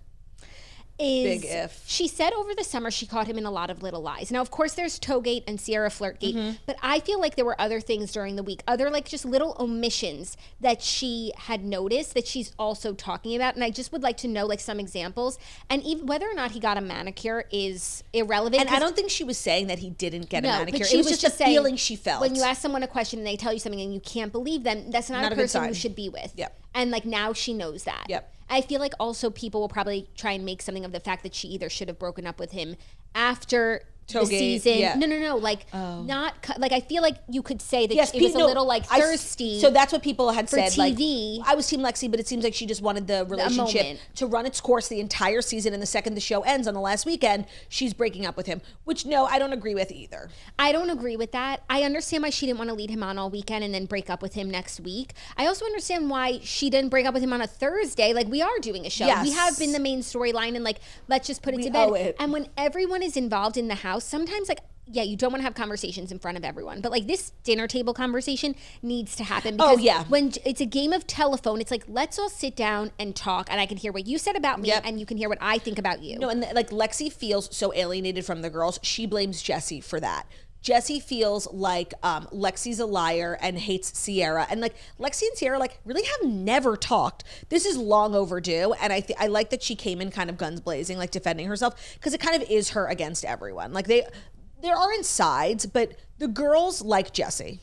[SPEAKER 3] is
[SPEAKER 2] big if.
[SPEAKER 3] She said over the summer she caught him in a lot of little lies. Now, of course, there's Toegate and Sierra Flirtgate, but I feel like there were other things during the week, other like just little omissions that she had noticed that she's also talking about. And I just would like to know like some examples. And even whether or not he got a manicure is irrelevant.
[SPEAKER 2] And I don't think she was saying that he didn't get a manicure.
[SPEAKER 3] But she
[SPEAKER 2] it was just a feeling she felt.
[SPEAKER 3] When you ask someone a question and they tell you something and you can't believe them, that's not a person you should be with.
[SPEAKER 2] Yep.
[SPEAKER 3] And like now she knows that.
[SPEAKER 2] Yep.
[SPEAKER 3] I feel like also people will probably try and make something of the fact that she either should have broken up with him after the season. Yeah. No. Like not like I feel like you could say that it was a little like thirsty.
[SPEAKER 2] So that's what people had
[SPEAKER 3] for
[SPEAKER 2] said.
[SPEAKER 3] TV.
[SPEAKER 2] Like, I was Team Lexi, but it seems like she just wanted the relationship to run its course the entire season. And the second the show ends on the last weekend, she's breaking up with him. Which no, I don't agree with either.
[SPEAKER 3] I don't agree with that. I understand why she didn't want to lead him on all weekend and then break up with him next week. I also understand why she didn't break up with him on a Thursday. Like, we are doing a show. Yes. We have been the main storyline, and like, let's just put it to bed. And when everyone is involved in the house, sometimes like, yeah, you don't want to have conversations in front of everyone, but like this dinner table conversation needs to happen because when it's a game of telephone, it's like, let's all sit down and talk, and I can hear what you said about me and you can hear what I think about you.
[SPEAKER 2] No, and like Lexi feels so alienated from the girls. She blames Jessie for that. Jessie feels like Lexi's a liar and hates Sierra. And like Lexi and Sierra like really have never talked. This is long overdue. And I like that she came in kind of guns blazing, like defending herself, because it kind of is her against everyone. Like there aren't sides, but the girls like Jessie.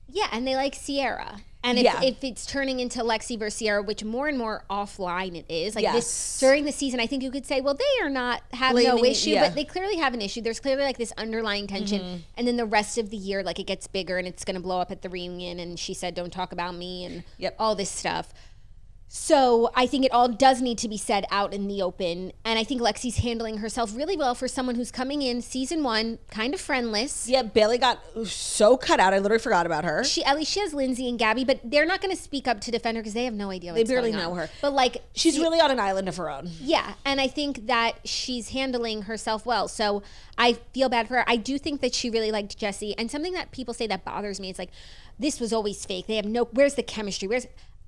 [SPEAKER 3] Yeah, and they like Sierra. And if it's turning into Lexi versus Sierra, which more and more offline it is, like this during the season, I think you could say, well, they are not have no issue, but they clearly have an issue. There's clearly like this underlying tension, and then the rest of the year, like it gets bigger and it's going to blow up at the reunion. And she said, "Don't talk about me," and all this stuff. So I think it all does need to be said out in the open. And I think Lexi's handling herself really well for someone who's coming in season 1, kind of friendless.
[SPEAKER 2] Yeah, Bailey got so cut out. I literally forgot about her.
[SPEAKER 3] At least she has Lindsay and Gabby, but they're not going to speak up to defend her because they have no idea what's going on.
[SPEAKER 2] They barely know her.
[SPEAKER 3] But like,
[SPEAKER 2] she's really on an island of her own.
[SPEAKER 3] Yeah, and I think that she's handling herself well. So I feel bad for her. I do think that she really liked Jessie. And something that people say that bothers me is like, this was always fake. They have where's the chemistry?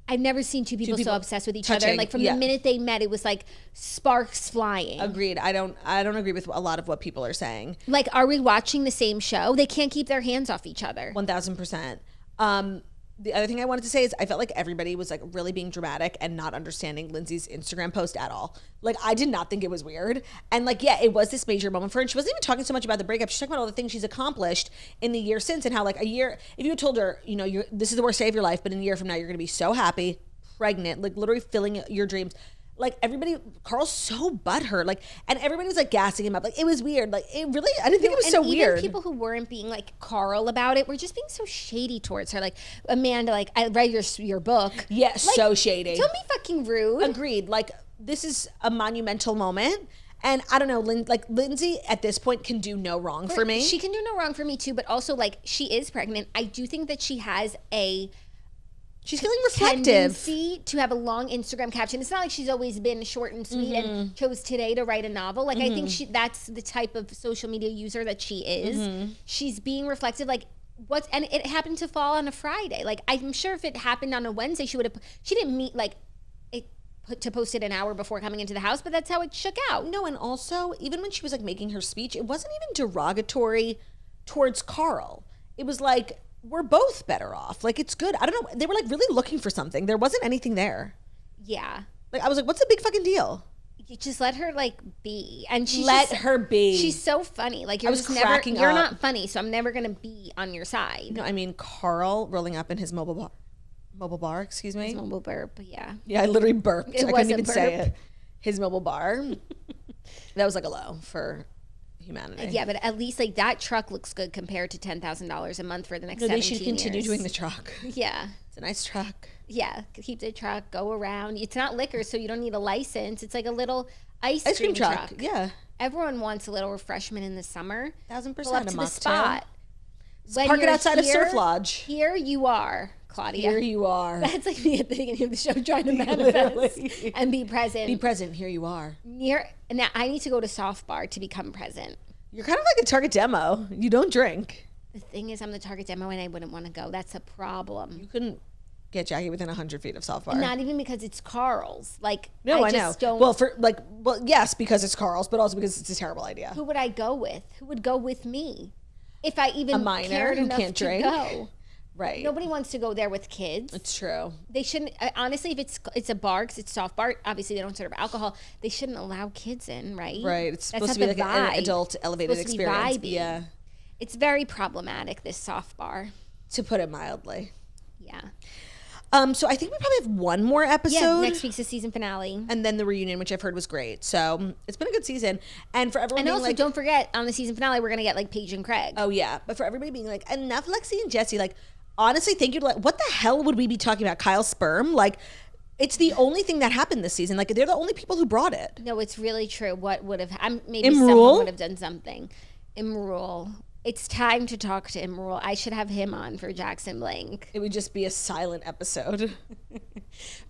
[SPEAKER 3] I've never seen two people so obsessed with each other. And like from the minute they met, it was like sparks flying.
[SPEAKER 2] Agreed. I don't agree with a lot of what people are saying.
[SPEAKER 3] Like, are we watching the same show? They can't keep their hands off each other.
[SPEAKER 2] 1000%. The other thing I wanted to say is I felt like everybody was like really being dramatic and not understanding Lindsay's Instagram post at all. Like, I did not think it was weird. And like, yeah, it was this major moment for her. And she wasn't even talking so much about the breakup. She's talking about all the things she's accomplished in the year since, and how like a year, if you had told her, you know, this is the worst day of your life, but in a year from now, you're going to be so happy, pregnant, like literally filling your dreams. Like Carl's so butthurt, like, and everybody was like gassing him up. Like, it was weird. Like, it really, I didn't think it was so weird.
[SPEAKER 3] Even people who weren't being like Carl about it were just being so shady towards her. Like, Amanda, like, I read your book.
[SPEAKER 2] Yeah, like, so shady.
[SPEAKER 3] Don't be fucking rude.
[SPEAKER 2] Agreed. Like, this is a monumental moment. And I don't know, Lindsay at this point can do no wrong for me.
[SPEAKER 3] She can do no wrong for me too, but also like, she is pregnant. I do think that she has she's feeling reflective. Tendency to have a long Instagram caption. It's not like she's always been short and sweet and chose today to write a novel. Like, I think that's the type of social media user that she is. She's being reflective. Like, and it happened to fall on a Friday. Like, I'm sure if it happened on a Wednesday, she didn't meet like to post it an hour before coming into the house, but that's how it shook out.
[SPEAKER 2] No, and also, even when she was like making her speech, it wasn't even derogatory towards Carl. It was like, we're both better off. Like, it's good. I don't know. They were like really looking for something. There wasn't anything there.
[SPEAKER 3] Yeah.
[SPEAKER 2] Like, I was like, what's the big fucking deal?
[SPEAKER 3] You just let her like be. And
[SPEAKER 2] her be.
[SPEAKER 3] She's so funny. Like, you're not funny, so I'm never going to be on your side.
[SPEAKER 2] No, I mean, Carl rolling up in his mobile bar, excuse me.
[SPEAKER 3] His mobile burp, yeah.
[SPEAKER 2] Yeah, I literally burped. I couldn't even say it. His mobile bar. That was like a low for humanity.
[SPEAKER 3] Yeah, but at least like that truck looks good compared to $10,000 a month for the next 17 years.
[SPEAKER 2] They should continue doing the truck.
[SPEAKER 3] Yeah.
[SPEAKER 2] It's a nice truck.
[SPEAKER 3] Yeah, keep the truck, go around. It's not liquor, so you don't need a license. It's like a little ice cream truck.
[SPEAKER 2] Yeah.
[SPEAKER 3] Everyone wants a little refreshment in the summer.
[SPEAKER 2] 1000%.
[SPEAKER 3] Pull up to the spot.
[SPEAKER 2] Park it outside of Surf Lodge.
[SPEAKER 3] Here you are, Claudia.
[SPEAKER 2] Here you are.
[SPEAKER 3] That's like me at the beginning of the show trying to manifest and be present.
[SPEAKER 2] Be present. Here you are.
[SPEAKER 3] Now I need to go to Soft Bar to become present.
[SPEAKER 2] You're kind of like a target demo. You don't drink.
[SPEAKER 3] The thing is, I'm the target demo and I wouldn't want to go. That's a problem.
[SPEAKER 2] You couldn't get Jackie within 100 feet of Soft Bar.
[SPEAKER 3] And not even because it's Carl's. Like,
[SPEAKER 2] no, I just know. Well, yes, because it's Carl's, but also because it's a terrible idea.
[SPEAKER 3] Who would I go with? Who would go with me? If I even
[SPEAKER 2] a minor
[SPEAKER 3] cared
[SPEAKER 2] who
[SPEAKER 3] enough
[SPEAKER 2] can't
[SPEAKER 3] to
[SPEAKER 2] drink.
[SPEAKER 3] Go.
[SPEAKER 2] Right.
[SPEAKER 3] Nobody wants to go there with kids.
[SPEAKER 2] It's true.
[SPEAKER 3] They shouldn't. Honestly, if it's a bar, because it's Soft Bar, obviously they don't serve alcohol. They shouldn't allow kids in, right?
[SPEAKER 2] Right. It's supposed to be like an adult elevated experience.
[SPEAKER 3] Yeah. It's very problematic, this Soft Bar.
[SPEAKER 2] To put it mildly.
[SPEAKER 3] Yeah.
[SPEAKER 2] So I think we probably have one more episode.
[SPEAKER 3] Yeah, next week's the season finale.
[SPEAKER 2] And then the reunion, which I've heard was great. So it's been a good season. And for everyone
[SPEAKER 3] And
[SPEAKER 2] being
[SPEAKER 3] also,
[SPEAKER 2] like,
[SPEAKER 3] don't forget, on the season finale, we're going to get like Paige and Craig.
[SPEAKER 2] oh yeah. But for everybody being like, enough Lexi and Jesse, like, honestly, thank you to, like, what the hell would we be talking about? Kyle's sperm? Like, it's the only thing that happened this season. Like, they're the only people who brought it.
[SPEAKER 3] No, it's really true. What would have, maybe
[SPEAKER 2] Imrul?
[SPEAKER 3] someone would have done something. Imrul. It's time to talk to Imrul. I should have him on for Jackson Blank.
[SPEAKER 2] It would just be a silent episode.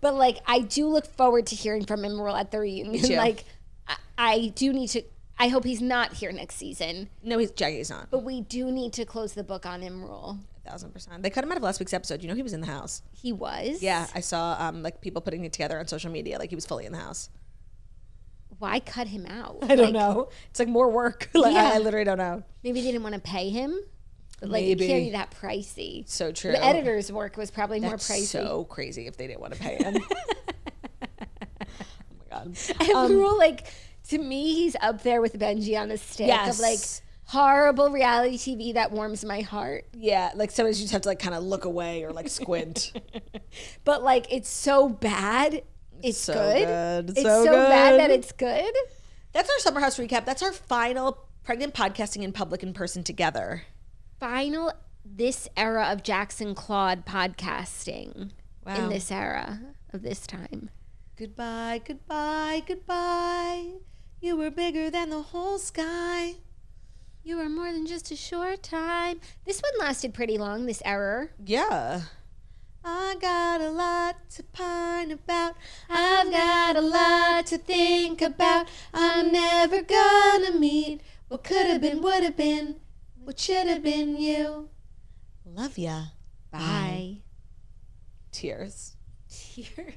[SPEAKER 3] But like, I do look forward to hearing from Imrul at the reunion.
[SPEAKER 2] too.
[SPEAKER 3] Like, I do need to, I hope he's not here next season.
[SPEAKER 2] No, Jackie's not.
[SPEAKER 3] But we do need to close the book on Imrul.
[SPEAKER 2] 1,000%. They cut him out of last week's episode. You know, he was in the house.
[SPEAKER 3] He was?
[SPEAKER 2] Yeah, I saw like people putting it together on social media. Like, he was fully in the house.
[SPEAKER 3] Why cut him out?
[SPEAKER 2] I don't know. It's like more work. Like,
[SPEAKER 3] Yeah.
[SPEAKER 2] I literally don't know.
[SPEAKER 3] Maybe they didn't want to pay him. But like,
[SPEAKER 2] Maybe.
[SPEAKER 3] it can't be that pricey.
[SPEAKER 2] So true.
[SPEAKER 3] The editor's work was probably more
[SPEAKER 2] That's
[SPEAKER 3] pricey.
[SPEAKER 2] so crazy if they didn't want to pay him. Oh my God.
[SPEAKER 3] Imrul, like, to me, he's up there with Benji on a stick
[SPEAKER 2] Yes.
[SPEAKER 3] of like horrible reality TV that warms my heart.
[SPEAKER 2] Yeah, like sometimes you just have to like kind of look away or like squint.
[SPEAKER 3] But like, it's so bad, it's
[SPEAKER 2] so
[SPEAKER 3] good.
[SPEAKER 2] good.
[SPEAKER 3] It's
[SPEAKER 2] So
[SPEAKER 3] so bad
[SPEAKER 2] good.
[SPEAKER 3] that it's good.
[SPEAKER 2] That's our Summer House recap. That's our final pregnant podcasting in public in person together.
[SPEAKER 3] Final, this era of Jackson Claude podcasting.
[SPEAKER 2] Wow.
[SPEAKER 3] In this era of this time.
[SPEAKER 2] Goodbye, goodbye, goodbye. You were bigger than the whole sky.
[SPEAKER 3] You were more than just a short time. This one lasted pretty long, this era.
[SPEAKER 2] Yeah. I got a lot to pine about.
[SPEAKER 3] I've got a lot to think about. I'm never gonna meet what could have been, would have been, what should have been you.
[SPEAKER 2] Love ya.
[SPEAKER 3] Bye.
[SPEAKER 2] Tears.
[SPEAKER 3] Tears.